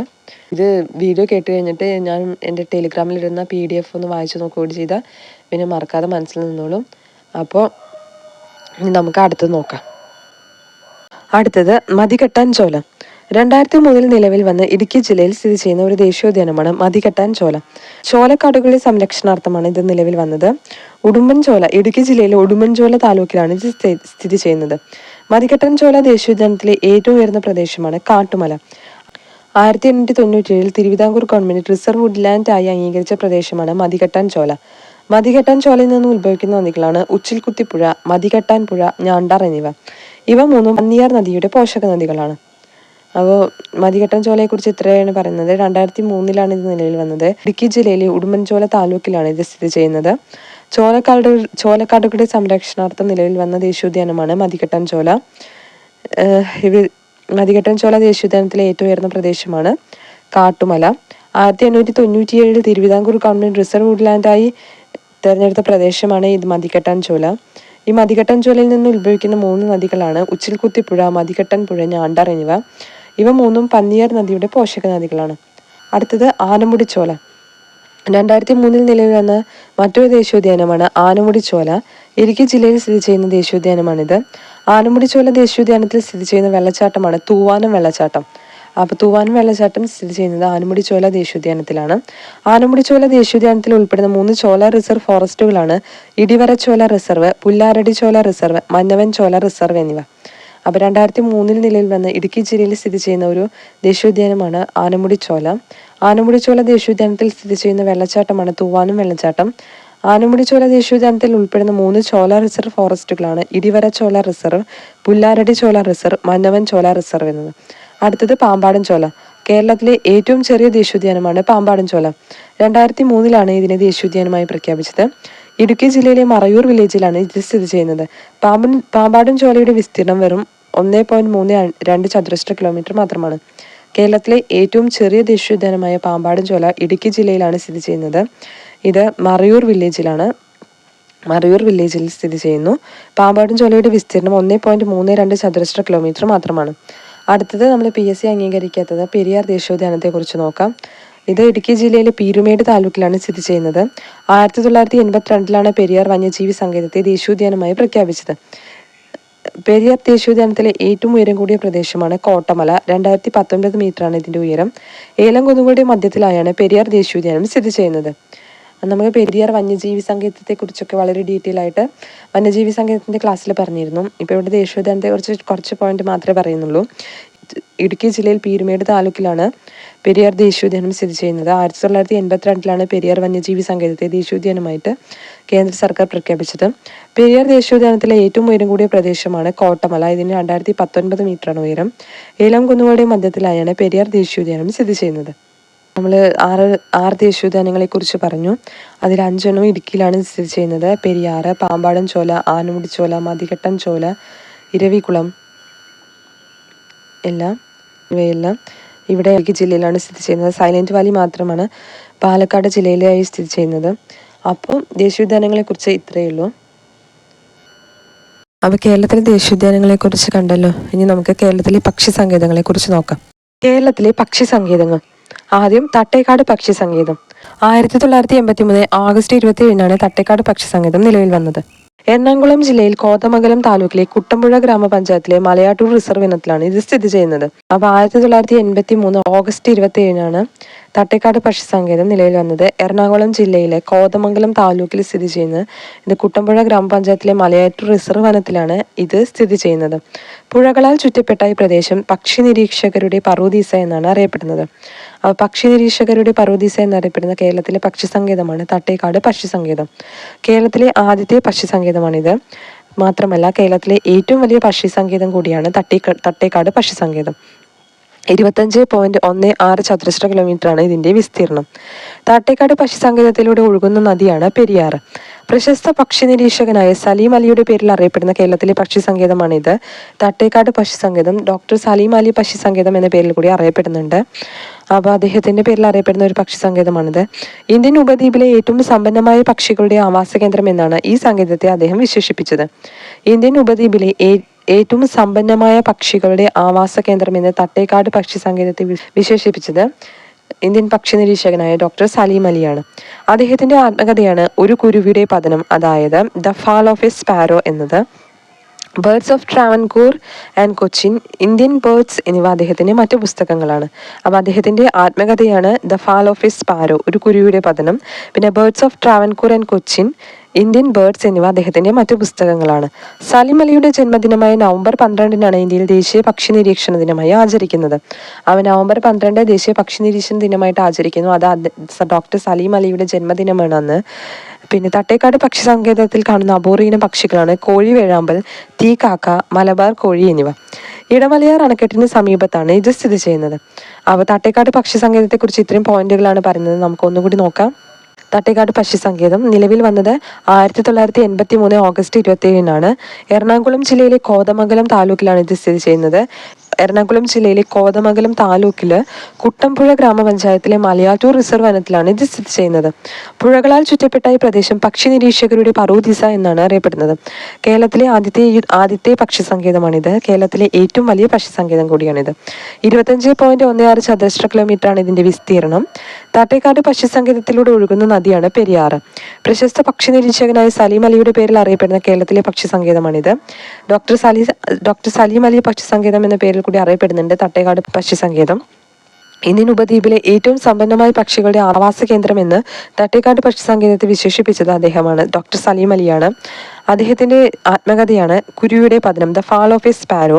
ഇത് വീഡിയോ കേട്ട് കഴിഞ്ഞിട്ട് ഞാൻ എൻ്റെ ടെലിഗ്രാമിലിരുന്ന PDF ഒന്ന് വായിച്ചു നോക്കുകയും ചെയ്താൽ പിന്നെ മറക്കാതെ മനസ്സിൽ നിന്നോളും. അപ്പോൾ നമുക്ക് അടുത്തത് നോക്കാം. അടുത്തത് മതികെട്ടാൻ ചോല. 2003 നിലവിൽ വന്ന് ഇടുക്കി ജില്ലയിൽ സ്ഥിതി ചെയ്യുന്ന ഒരു ദേശീയോദ്യാനമാണ് മതികെട്ടാൻ ചോല. ചോലക്കാടുകളുടെ സംരക്ഷണാർത്ഥമാണ് ഇത് നിലവിൽ വന്നത്. ഉടുമ്പൻചോല ഇടുക്കി ജില്ലയിലെ ഉടുമ്പൻചോല താലൂക്കിലാണ് ഇത് സ്ഥിതി ചെയ്യുന്നത്. മതികെട്ടാൻ ചോല ദേശീയോദ്യാനത്തിലെ ഏറ്റവും ഉയർന്ന പ്രദേശമാണ് കാട്ടുമല. 1897 തിരുവിതാംകൂർ ഗവൺമെന്റ് റിസർവ് വുഡ്ലാൻഡ് ആയി അംഗീകരിച്ച പ്രദേശമാണ് മതികെട്ടാൻ ചോല. മതികെട്ടാൻ ചോലയിൽ നിന്ന് ഉത്ഭവിക്കുന്ന നദികളാണ് ഉച്ചിൽകുത്തിപ്പുഴ, മതികെട്ടാൻ പുഴ, ഞാണ്ടാർ എന്നിവ. ഇവ മൂന്നും പന്നിയാർ നദിയുടെ പോഷക നദികളാണ്. അപ്പോൾ മതികെട്ടൻ ചോലയെക്കുറിച്ച് ഇത്രയാണ് പറയുന്നത്. 2003 ഇത് നിലവിൽ വന്നത്. ഇടുക്കി ജില്ലയിലെ ഉടുമ്പൻചോല താലൂക്കിലാണ് ഇത് സ്ഥിതി ചെയ്യുന്നത്. ചോലക്കാടുകളുടെ സംരക്ഷണാർത്ഥം നിലവിൽ വന്ന ദേശീയോദ്യാനമാണ് മതികെട്ടൻ ചോല. മതികെട്ടൻ ചോല ദേശീയോദ്യാനത്തിലെ ഏറ്റവും ഉയർന്ന പ്രദേശമാണ് കാട്ടുമല. 1897 തിരുവിതാംകൂർ ഗവൺമെന്റ് റിസർവ് വുഡ്ലാൻഡായി തിരഞ്ഞെടുത്ത പ്രദേശമാണ് ഇത് മതികെട്ടൻ ചോല. ഈ മതികെട്ടൻ ചോലയിൽ നിന്ന് ഉത്ഭവിക്കുന്ന 3 നദികളാണ് ഉച്ചിൽകുത്തിപ്പുഴ, മതികെട്ടൻ പുഴ, ഞാണ്ടാർ എന്നിവ. ഇവ 3ഉം പന്നിയാർ നദിയുടെ പോഷക നദികളാണ്. അടുത്തത് ആനമുടിച്ചോല. 2003 നിലവിൽ വന്ന മറ്റൊരു ദേശീയോദ്യാനമാണ് ആനമുടിച്ചോല. ഇടുക്കി ജില്ലയിൽ സ്ഥിതി ചെയ്യുന്ന ദേശീയോദ്യാനമാണിത്. ആനമുടിച്ചോല ദേശീയോദ്യാനത്തിൽ സ്ഥിതി ചെയ്യുന്ന വെള്ളച്ചാട്ടമാണ് തൂവാനം വെള്ളച്ചാട്ടം. അപ്പോൾ തൂവാനം വെള്ളച്ചാട്ടം സ്ഥിതി ചെയ്യുന്നത് ആനമുടിച്ചോല ദേശീയോദ്യാനത്തിലാണ്. ആനമുടിച്ചോല ദേശീയോദ്യാനത്തിൽ ഉൾപ്പെടുന്ന 3 ചോല റിസർവ് ഫോറസ്റ്റുകളാണ് ഇടിവരച്ചോല റിസർവ്, പുല്ലാരടിച്ചോല റിസർവ്, മന്നവൻ ചോല റിസർവ് എന്നിവ. അപ്പോൾ 2003 നിലവിൽ വന്ന ഇടുക്കി ജില്ലയിൽ സ്ഥിതി ചെയ്യുന്ന ഒരു ദേശീയോദ്യാനമാണ് ആനമുടിച്ചോല. ആനമുടിച്ചോല ദേശീയോദ്യാനത്തിൽ സ്ഥിതി ചെയ്യുന്ന വെള്ളച്ചാട്ടമാണ് തൂവാനം വെള്ളച്ചാട്ടം. ആനമുടിച്ചോല ദേശീയോദ്യാനത്തിൽ ഉൾപ്പെടുന്ന 3 ചോല റിസർവ് ഫോറസ്റ്റുകളാണ് ഇടിവര ചോല റിസർവ്, പുല്ലാരടി ചോല റിസർവ്, മന്നവൻ ചോല റിസർവ് എന്നത്. അടുത്തത് പാമ്പാടൻ ചോല. കേരളത്തിലെ ഏറ്റവും ചെറിയ ദേശീയോദ്യാനമാണ് പാമ്പാടൻ ചോല. 2003 ഇതിനെ ദേശീയോദ്യാനമായി പ്രഖ്യാപിച്ചത്. ഇടുക്കി ജില്ലയിലെ മറയൂർ വില്ലേജിലാണ് ഇത് സ്ഥിതി ചെയ്യുന്നത്. പാമ്പാടൻ ചോലയുടെ വിസ്തീർണം വെറും 1.32 ചതുരശ്ര കിലോമീറ്റർ മാത്രമാണ്. കേരളത്തിലെ ഏറ്റവും ചെറിയ ദേശീയോദ്യാനമായ പാമ്പാടൻ ചോല ഇടുക്കി ജില്ലയിലാണ് സ്ഥിതി ചെയ്യുന്നത്. ഇത് മറയൂർ വില്ലേജിൽ സ്ഥിതി ചെയ്യുന്നു. പാമ്പാടൻ ചോലയുടെ വിസ്തീർണം 1.32 ചതുരശ്ര കിലോമീറ്റർ മാത്രമാണ്. അടുത്തത് നമ്മൾ PSC അംഗീകരിക്കാത്തത് പെരിയാർ ദേശീയോദ്യാനത്തെക്കുറിച്ച് നോക്കാം. ഇത് ഇടുക്കി ജില്ലയിലെ പീരുമേട് താലൂക്കിലാണ് സ്ഥിതി ചെയ്യുന്നത്. 1982 പെരിയാർ വന്യജീവി സങ്കേതത്തെ ദേശീയോദ്യാനമായി പ്രഖ്യാപിച്ചത്. പെരിയാർ ദേശീയോദ്യാനത്തിലെ ഏറ്റവും ഉയരം കൂടിയ പ്രദേശമാണ് കോട്ടമല. 2019 മീറ്ററാണ് ഇതിൻ്റെ ഉയരം. ഏലം കുന്നുകളുടെ മധ്യത്തിലായാണ് പെരിയാർ ദേശീയോദ്യാനം സ്ഥിതി ചെയ്യുന്നത്. നമുക്ക് പെരിയാർ വന്യജീവി സങ്കേതത്തെക്കുറിച്ചൊക്കെ വളരെ ഡീറ്റെയിൽ ആയിട്ട് വന്യജീവി സങ്കേതത്തിൻ്റെ ക്ലാസ്സിൽ പറഞ്ഞിരുന്നു. ഇപ്പോൾ ഇവിടെ ദേശീയോദ്യാനത്തെക്കുറിച്ച് കുറച്ച് പോയിന്റ് മാത്രമേ പറയുന്നുള്ളൂ. ഇടുക്കി ജില്ലയിൽ പീരുമേട് താലൂക്കിലാണ് പെരിയാർ ദേശീയോദ്യാനം സ്ഥിതി ചെയ്യുന്നത്. 1982 പെരിയാർ വന്യജീവി സങ്കേതത്തെ ദേശീയോദ്യാനമായിട്ട് കേന്ദ്ര സർക്കാർ പ്രഖ്യാപിച്ചത്. പെരിയാർ ദേശീയോദ്യാനത്തിലെ ഏറ്റവും ഉയരം കൂടിയ പ്രദേശമാണ് കോട്ടമല. ഇതിന് 2019 മീറ്ററാണ് ഉയരം. ഏലം കുന്നുകളുടെ മധ്യത്തിലായാണ് പെരിയാർ ദേശീയോദ്യാനം സ്ഥിതി ചെയ്യുന്നത്. നമ്മൾ ആറ് ദേശീയോദ്യാനങ്ങളെ കുറിച്ച് പറഞ്ഞു. അതിൽ 5 ഇടുക്കിയിലാണ് സ്ഥിതി ചെയ്യുന്നത്. പെരിയാർ, പാമ്പാടൻ ചോല, ആനമുടിച്ചോല, മതികെട്ടൻ ചോല, ഇരവികുളം ഇവയെല്ലാം ഇവിടെ ഇടുക്കി ജില്ലയിലാണ് സ്ഥിതി ചെയ്യുന്നത്. സൈലന്റ് വാലി മാത്രമാണ് പാലക്കാട് ജില്ലയിലായി സ്ഥിതി ചെയ്യുന്നത്. അപ്പോൾ ദേശീയോദ്യാനങ്ങളെക്കുറിച്ച് ഇത്രയേ ഉള്ളൂ. അപ്പോൾ കേരളത്തിലെ ദേശീയോദ്യാനങ്ങളെക്കുറിച്ച് കണ്ടല്ലോ. ഇനി നമുക്ക് കേരളത്തിലെ പക്ഷി സങ്കേതങ്ങളെക്കുറിച്ച് നോക്കാം. കേരളത്തിലെ പക്ഷി സങ്കേതങ്ങൾ. ആദ്യം തട്ടേക്കാട് പക്ഷി സങ്കേതം. 1983 ഓഗസ്റ്റ് 27 തട്ടേക്കാട് പക്ഷി സങ്കേതം നിലവിൽ വന്നത്. എറണാകുളം ജില്ലയിൽ കോതമംഗലം താലൂക്കിലെ കുട്ടമ്പുഴ ഗ്രാമപഞ്ചായത്തിലെ മലയാറ്റൂർ റിസർവ് ഇനത്തിലാണ് ഇത് സ്ഥിതി ചെയ്യുന്നത്. അപ്പോൾ 1983 ഓഗസ്റ്റ് 27 തട്ടേക്കാട് പക്ഷി സങ്കേതം നിലവിൽ വന്നത്. എറണാകുളം ജില്ലയിലെ കോതമംഗലം താലൂക്കിൽ സ്ഥിതി ചെയ്യുന്നത്. ഇത് കുട്ടമ്പുഴ ഗ്രാമപഞ്ചായത്തിലെ മലയാറ്റൂർ റിസർവ് വനത്തിലാണ് ഇത് സ്ഥിതി ചെയ്യുന്നത്. പുഴകളാൽ ചുറ്റപ്പെട്ട ഈ പ്രദേശം പക്ഷി നിരീക്ഷകരുടെ പറുദീസ എന്നാണ് അറിയപ്പെടുന്നത്. പക്ഷി നിരീക്ഷകരുടെ പറുദീസ എന്നറിയപ്പെടുന്ന കേരളത്തിലെ പക്ഷി സങ്കേതമാണ് തട്ടേക്കാട് പക്ഷി സങ്കേതം. കേരളത്തിലെ ആദ്യത്തെ പക്ഷി സങ്കേതമാണിത്. മാത്രമല്ല കേരളത്തിലെ ഏറ്റവും വലിയ പക്ഷി സങ്കേതം കൂടിയാണ് തട്ടേക്കാട് പക്ഷി സങ്കേതം. 25.16 ചതുരശ്ര കിലോമീറ്ററാണ് ഇതിൻ്റെ വിസ്തീർണം. തട്ടേക്കാട് പക്ഷി സങ്കേതത്തിലൂടെ ഒഴുകുന്ന നദിയാണ് പെരിയാർ. പ്രശസ്ത പക്ഷി നിരീക്ഷകനായ സലീം അലിയുടെ പേരിൽ അറിയപ്പെടുന്ന കേരളത്തിലെ പക്ഷി സങ്കേതമാണിത്. തട്ടേക്കാട് പക്ഷി സങ്കേതം ഡോക്ടർ സലീം അലി പക്ഷി സങ്കേതം എന്ന പേരിൽ കൂടി അറിയപ്പെടുന്നുണ്ട്. അപ്പോൾ അദ്ദേഹത്തിൻ്റെ പേരിൽ അറിയപ്പെടുന്ന ഒരു പക്ഷി സങ്കേതമാണിത്. ഇന്ത്യൻ ഉപദ്വീപിലെ ഏറ്റവും സമ്പന്നമായ പക്ഷികളുടെ ആവാസ കേന്ദ്രം എന്നാണ് ഈ സങ്കേതത്തെ അദ്ദേഹം വിശേഷിപ്പിച്ചത്. ഇന്ത്യൻ ഉപദ്വീപിലെ ഏറ്റവും സമ്പന്നമായ പക്ഷികളുടെ ആവാസ കേന്ദ്രം എന്ന് തട്ടേക്കാട് പക്ഷി സങ്കേതത്തെ വിശേഷിപ്പിച്ചത് ഇന്ത്യൻ പക്ഷി നിരീക്ഷകനായ ഡോക്ടർ സലീം അലിയാണ്. അദ്ദേഹത്തിന്റെ ആത്മകഥയാണ് ഒരു കുരുവിയുടെ പതനം, അതായത് the fall of a sparrow എന്നത്. Birds of Travancore and Cochin, Indian birds എന്നിവ അദ്ദേഹത്തിൻ്റെ മറ്റു പുസ്തകങ്ങളാണ്. അപ്പോൾ അദ്ദേഹത്തിൻ്റെ ആത്മകഥയാണ് the fall of a sparrow, ഒരു കുരുവിയുടെ പതനം. പിന്നെ birds of Travancore and Cochin, Indian birds എന്നിവ അദ്ദേഹത്തിൻ്റെ മറ്റു പുസ്തകങ്ങളാണ്. സലീം അലിയുടെ ജന്മദിനമായ നവംബർ 12 ഇന്ത്യയിൽ ദേശീയ പക്ഷി നിരീക്ഷണ ദിനമായി ആചരിക്കുന്നത്. നവംബർ 12 ദേശീയ പക്ഷി നിരീക്ഷണ ദിനമായിട്ട് ആചരിക്കുന്നു. അത് ഡോക്ടർ സലീം അലിയുടെ ജന്മദിനമാണ് അന്ന്. പിന്നെ തട്ടേക്കാട് പക്ഷി സങ്കേതത്തിൽ കാണുന്ന അപൂർവ ഇനം പക്ഷികളാണ് കോഴി വേഴാമ്പൽ, തീക്കാക്ക, മലബാർ കോഴി എന്നിവ. ഇടമലയാർ അണക്കെട്ടിന് സമീപത്താണ് ഇത് സ്ഥിതി ചെയ്യുന്നത്. അപ്പോൾ തട്ടേക്കാട് പക്ഷി സങ്കേതത്തെക്കുറിച്ച് ഇത്രയും പോയിന്റുകളാണ് പറയുന്നത്. നമുക്ക് ഒന്നുകൂടി നോക്കാം. തട്ടേക്കാട് പക്ഷി സങ്കേതം നിലവിൽ വന്നത് 1983 ഓഗസ്റ്റ് 27-നാണ്. എറണാകുളം ജില്ലയിലെ കോതമംഗലം താലൂക്കിലാണ് ഇത് സ്ഥിതി ചെയ്യുന്നത്. എറണാകുളം ജില്ലയിലെ കോതമംഗലം താലൂക്കില് കുട്ടമ്പുഴ ഗ്രാമപഞ്ചായത്തിലെ മലയാറ്റൂർ റിസർവ് വനത്തിലാണ് ഇത് സ്ഥിതി ചെയ്യുന്നത്. പുഴകളാൽ ചുറ്റപ്പെട്ട ഈ പ്രദേശം പക്ഷി നിരീക്ഷകരുടെ പറൂദിസ എന്നാണ് അറിയപ്പെടുന്നത്. കേരളത്തിലെ ആദ്യത്തെ പക്ഷി സങ്കേതമാണിത്. കേരളത്തിലെ ഏറ്റവും വലിയ പക്ഷി സങ്കേതം കൂടിയാണിത്. 25.16 ചതുരശ്ര കിലോമീറ്ററാണ് ഇതിന്റെ വിസ്തീർണം. തട്ടേക്കാട് പക്ഷി സങ്കേതത്തിലൂടെ ഒഴുകുന്ന നദിയാണ് പെരിയാറ്. പ്രശസ്ത പക്ഷി നിരീക്ഷകനായ സലീം അലിയുടെ പേരിൽ അറിയപ്പെടുന്ന കേരളത്തിലെ പക്ഷി സങ്കേതമാണിത്. ഡോക്ടർ സലീം അലി പക്ഷി സങ്കേതം എന്ന പേരിൽ കൂടി അറിയപ്പെടുന്നുണ്ട് തട്ടേക്കാട് പക്ഷി സങ്കേതം. ഇന്ത്യൻ ഉപദ്വീപിലെ ഏറ്റവും സമ്പന്നമായ പക്ഷികളുടെ ആവാസ കേന്ദ്രം എന്ന് തട്ടേക്കാട് പക്ഷി സങ്കേതത്തെ വിശേഷിപ്പിച്ചത് അദ്ദേഹമാണ്, ഡോക്ടർ സലീം അലിയാണ്. അദ്ദേഹത്തിന്റെ ആത്മകഥയാണ് കുരുവിയുടെ പതനം, the fall of a sparrow,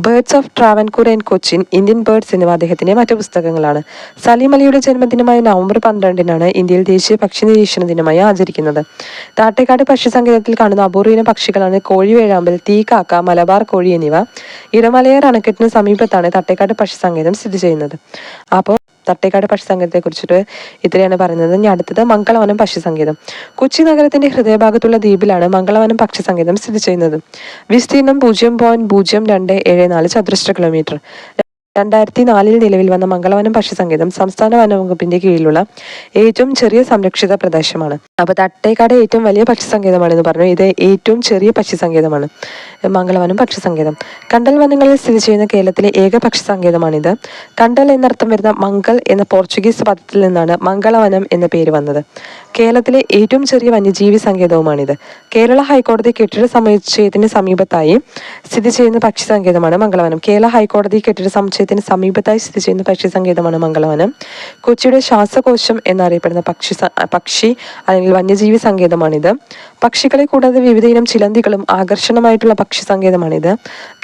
birds of Travancore and Cochin, Indian birds എന്നിവ അദ്ദേഹത്തിന്റെ മറ്റു പുസ്തകങ്ങളാണ്. സലീം അലിയുടെ ജന്മദിനമായ നവംബർ 12-നാണ് ഇന്ത്യയിൽ ദേശീയ പക്ഷി നിരീക്ഷണ ദിനമായി ആചരിക്കുന്നത്. താട്ടേക്കാട് പക്ഷി സങ്കേതത്തിൽ കാണുന്ന അപൂർവ പക്ഷികളാണ് കോഴിവേഴാമ്പൽ, തീക്കാക്ക, മലബാർ കോഴി എന്നിവ. ഇടമലയാർ അണക്കെട്ടിന് സമീപത്താണ് തട്ടേക്കാട് പക്ഷി സങ്കേതം സ്ഥിതി ചെയ്യുന്നത്. അപ്പോൾ തട്ടേക്കാട് പക്ഷി സങ്കേതത്തെ കുറിച്ചിട്ട് ഇത്രയാണ് പറയുന്നത്. ഇനി അടുത്തത് മംഗളവനം പക്ഷി സങ്കേതം. കൊച്ചി നഗരത്തിന്റെ ഹൃദയഭാഗത്തുള്ള ദ്വീപിലാണ് മംഗളവനം പക്ഷി സങ്കേതം സ്ഥിതി ചെയ്യുന്നത്. വിസ്തീർണം 0.0274 ചതുരശ്ര കിലോമീറ്റർ. 2004 നിലവിൽ വന്ന മംഗളവനം പക്ഷി സങ്കേതം സംസ്ഥാന വനവകുപ്പിന്റെ കീഴിലുള്ള ഏറ്റവും ചെറിയ സംരക്ഷിത പ്രദേശമാണ്. അപ്പോൾ തട്ടേക്കാട് ഏറ്റവും വലിയ പക്ഷി സങ്കേതമാണെന്ന് പറഞ്ഞു. ഇത് ഏറ്റവും ചെറിയ പക്ഷി സങ്കേതമാണ് മംഗളവനം പക്ഷി സങ്കേതം. കണ്ടൽ വനങ്ങളിൽ സ്ഥിതി ചെയ്യുന്ന കേരളത്തിലെ ഏക പക്ഷി സങ്കേതമാണിത്. കണ്ടൽ എന്നർത്ഥം വരുന്ന മംഗൾ എന്ന പോർച്ചുഗീസ് പദത്തിൽ നിന്നാണ് മംഗളവനം എന്ന പേര് വന്നത്. കേരളത്തിലെ ഏറ്റവും ചെറിയ വന്യജീവി സങ്കേതവുമാണിത്. കേരള ഹൈക്കോടതി കെട്ടിട സമുച്ചയത്തിന് സമീപത്തായി സ്ഥിതി ചെയ്യുന്ന പക്ഷി സങ്കേതമാണ് മംഗളവനം. കേരള ഹൈക്കോടതി കെട്ടിട സമുച്ചയത്തിന് സമീപത്തായി സ്ഥിതി ചെയ്യുന്ന പക്ഷി സങ്കേതമാണ് മംഗളവനം. കൊച്ചിയുടെ ശ്വാസകോശം എന്നറിയപ്പെടുന്ന പക്ഷി അല്ലെങ്കിൽ വന്യജീവി സങ്കേതമാണിത്. പക്ഷികളെ കൂടാതെ വിവിധ ഇനം ചിലന്തികളും ആകർഷണമായിട്ടുള്ള പക്ഷി സങ്കേതമാണിത്.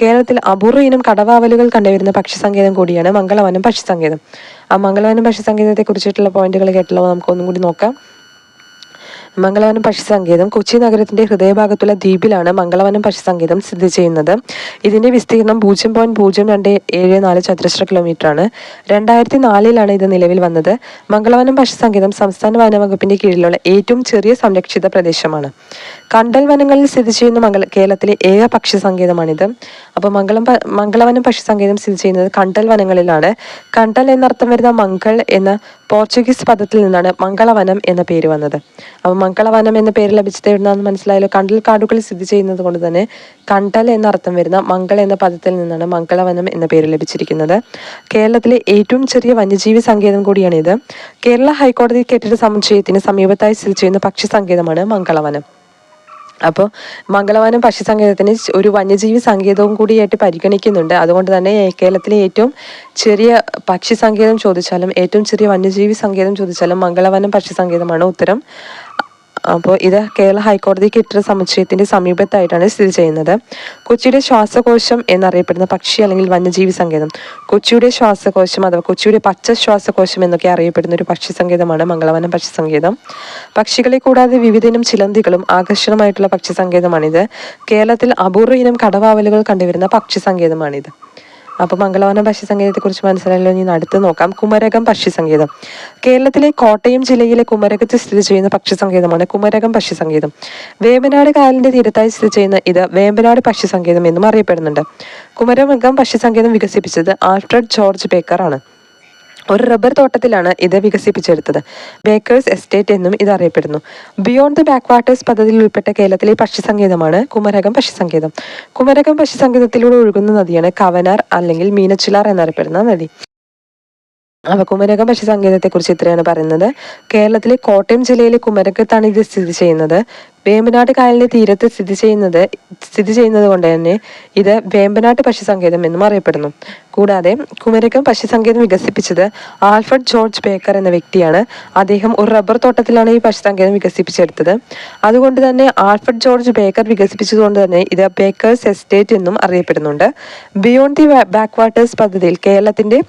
കേരളത്തിൽ അപൂർവ ഇനം കടവാവലുകൾ കണ്ടുവരുന്ന പക്ഷി സങ്കേതം കൂടിയാണ് മംഗളവനം പക്ഷി സങ്കേതം. ആ മംഗളവനം പക്ഷി സങ്കേതത്തെ കുറിച്ചിട്ടുള്ള പോയിന്റുകൾ കേട്ടല്ലോ, നമുക്ക് ഒന്നും കൂടി നോക്കാം. മംഗളവനം പക്ഷി സങ്കേതം കൊച്ചി നഗരത്തിന്റെ ഹൃദയഭാഗത്തുള്ള ദ്വീപിലാണ് മംഗളവനം പക്ഷി സങ്കേതം സ്ഥിതി ചെയ്യുന്നത്. ഇതിന്റെ വിസ്തീർണം 0.0274 ചതുരശ്ര കിലോമീറ്ററാണ്. 2004-ലാണ് ഇത് നിലവിൽ വന്നത്. മംഗളവനം പക്ഷി സങ്കേതം സംസ്ഥാന വനവകുപ്പിന്റെ കീഴിലുള്ള ഏറ്റവും ചെറിയ സംരക്ഷിത പ്രദേശമാണ്. കണ്ടൽ വനങ്ങളിൽ സ്ഥിതി ചെയ്യുന്ന കേരളത്തിലെ ഏക പക്ഷി സങ്കേതമാണിത്. അപ്പോൾ മംഗളവനം പക്ഷി സങ്കേതം സ്ഥിതി ചെയ്യുന്നത് കണ്ടൽ വനങ്ങളിലാണ്. കണ്ടൽ എന്നർത്ഥം വരുന്ന മംഗൾ എന്ന പോർച്ചുഗീസ് പദത്തിൽ നിന്നാണ് മംഗളവനം എന്ന പേര് വന്നത്. അപ്പോൾ മംഗളവനം എന്ന പേര് ലഭിച്ചത് എവിടുന്നാന്ന് മനസ്സിലായല്ലോ. കണ്ടൽ കാടുകളിൽ സ്ഥിതി ചെയ്യുന്നത് കൊണ്ട് തന്നെ കണ്ടൽ എന്നർത്ഥം വരുന്ന മംഗൾ എന്ന പദത്തിൽ നിന്നാണ് മംഗളവനം എന്ന പേര് ലഭിച്ചിരിക്കുന്നത്. കേരളത്തിലെ ഏറ്റവും ചെറിയ വന്യജീവി സങ്കേതം കൂടിയാണിത്. കേരള ഹൈക്കോടതി കെട്ടിട സമുച്ചയത്തിന് സമീപത്തായി സ്ഥിതി ചെയ്യുന്ന പക്ഷി സങ്കേതമാണ് മംഗളവനം. അപ്പോൾ മംഗളവനം പക്ഷി സങ്കേതത്തിന് ഒരു വന്യജീവി സങ്കേതവും കൂടിയായിട്ട് പരിഗണിക്കുന്നുണ്ട്. അതുകൊണ്ട് തന്നെ കേരളത്തിലെ ഏറ്റവും ചെറിയ പക്ഷി സങ്കേതം ചോദിച്ചാലും ഏറ്റവും ചെറിയ വന്യജീവി സങ്കേതം ചോദിച്ചാലും മംഗളവനം പക്ഷി സങ്കേതമാണ് ഉത്തരം. അപ്പോൾ ഇത് കേരള ഹൈക്കോടതി കെട്ടിട സമുച്ചയത്തിന്റെ സമീപത്തായിട്ടാണ് സ്ഥിതി ചെയ്യുന്നത്. കൊച്ചിയുടെ ശ്വാസകോശം എന്നറിയപ്പെടുന്ന പക്ഷി അല്ലെങ്കിൽ വന്യജീവി സങ്കേതം, കൊച്ചിയുടെ ശ്വാസകോശം അഥവാ കൊച്ചിയുടെ പച്ച ശ്വാസകോശം എന്നൊക്കെ അറിയപ്പെടുന്ന ഒരു പക്ഷി സങ്കേതമാണ് മംഗളവനം പക്ഷി സങ്കേതം. പക്ഷികളെ കൂടാതെ വിവിധയിനം ചിലന്തികളും ആകർഷണമായിട്ടുള്ള പക്ഷി സങ്കേതമാണിത്. കേരളത്തിൽ അപൂർവ ഇനം കടവാവലുകൾ കണ്ടുവരുന്ന പക്ഷി സങ്കേതമാണിത്. അപ്പോൾ മംഗളവനം പക്ഷി സങ്കേതത്തെക്കുറിച്ച് മനസ്സിലായല്ലോ. ഇനി അടുത്ത് നോക്കാം. കുമരകം പക്ഷി സങ്കേതം. കേരളത്തിലെ കോട്ടയം ജില്ലയിലെ കുമരകത്ത് സ്ഥിതി ചെയ്യുന്ന പക്ഷി സങ്കേതമാണ് കുമരകം പക്ഷി സങ്കേതം. വേമ്പനാട് കായലിന്റെ തീരത്തായി സ്ഥിതി ചെയ്യുന്ന ഇത് വേമ്പനാട് പക്ഷി സങ്കേതം എന്നും അറിയപ്പെടുന്നുണ്ട്. കുമരകം പക്ഷി സങ്കേതം വികസിപ്പിച്ചത് ആൽഫ്രഡ് ജോർജ് ബേക്കർ ആണ്. ഒരു റബ്ബർ തോട്ടത്തിലാണ് ഇത് വികസിപ്പിച്ചെടുത്തത്. ബേക്കേഴ്സ് എസ്റ്റേറ്റ് എന്നും ഇത് അറിയപ്പെടുന്നു. ബിയോണ്ട് ദി ബാക്ക് വാട്ടേഴ്സ് പദ്ധതിയിൽ ഉൾപ്പെട്ട കേരളത്തിലെ പക്ഷി സങ്കേതമാണ് കുമരകം പക്ഷി സങ്കേതം. കുമരകം പക്ഷി സങ്കേതത്തിലൂടെ ഒഴുകുന്ന നദിയാണ് കവനാർ അല്ലെങ്കിൽ മീനച്ചിലാർ എന്നറിയപ്പെടുന്ന നദി. അപ്പോൾ കുമരകം പക്ഷി സങ്കേതത്തെക്കുറിച്ച് ഇത്രയാണ് പറയുന്നത്. കേരളത്തിലെ കോട്ടയം ജില്ലയിലെ കുമരകത്താണ് ഇത് സ്ഥിതി ചെയ്യുന്നത്. വേമ്പനാട് കായലിന്റെ തീരത്ത് സ്ഥിതി ചെയ്യുന്നത് കൊണ്ട് തന്നെ ഇത് വേമ്പനാട്ട് പക്ഷി സങ്കേതം എന്നും അറിയപ്പെടുന്നു. കൂടാതെ കുമരകം പക്ഷി സങ്കേതം വികസിപ്പിച്ചത് ആൽഫ്രഡ് ജോർജ് ബേക്കർ എന്ന വ്യക്തിയാണ്. അദ്ദേഹം ഒരു റബ്ബർ തോട്ടത്തിലാണ് ഈ പക്ഷി സങ്കേതം വികസിപ്പിച്ചെടുത്തത്. അതുകൊണ്ട് തന്നെ ആൽഫ്രഡ് ജോർജ് ബേക്കർ വികസിപ്പിച്ചതുകൊണ്ട് തന്നെ ഇത് ബേക്കേഴ്സ് എസ്റ്റേറ്റ് എന്നും അറിയപ്പെടുന്നുണ്ട്. ബിയോണ്ട് ദി ബാക്ക് വാട്ടേഴ്സ് പദ്ധതിയിൽ കേരളത്തിന്റെ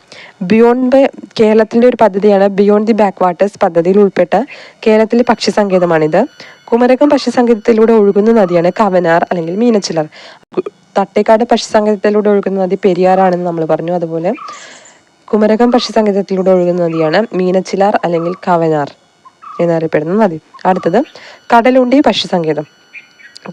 ഒരു പദ്ധതിയാണ് ബിയോണ്ട് ദി ബാക്ക് വാട്ടേഴ്സ് പദ്ധതിയിൽ ഉൾപ്പെട്ട കേരളത്തിലെ പക്ഷി സങ്കേതമാണിത്. കുമരകം പക്ഷി സങ്കേതത്തിലൂടെ ഒഴുകുന്ന നദിയാണ് കവനാർ അല്ലെങ്കിൽ മീനച്ചിലാർ. തട്ടേക്കാട് പക്ഷിസങ്കേതത്തിലൂടെ ഒഴുകുന്ന നദി പെരിയാറാണെന്ന് നമ്മൾ പറഞ്ഞു. അതുപോലെ കുമരകം പക്ഷിസങ്കേതത്തിലൂടെ ഒഴുകുന്ന നദിയാണ് മീനച്ചിലാർ അല്ലെങ്കിൽ കവനാർ എന്നറിയപ്പെടുന്ന നദി. അടുത്തത് കടലുണ്ടി പക്ഷിസങ്കേതം.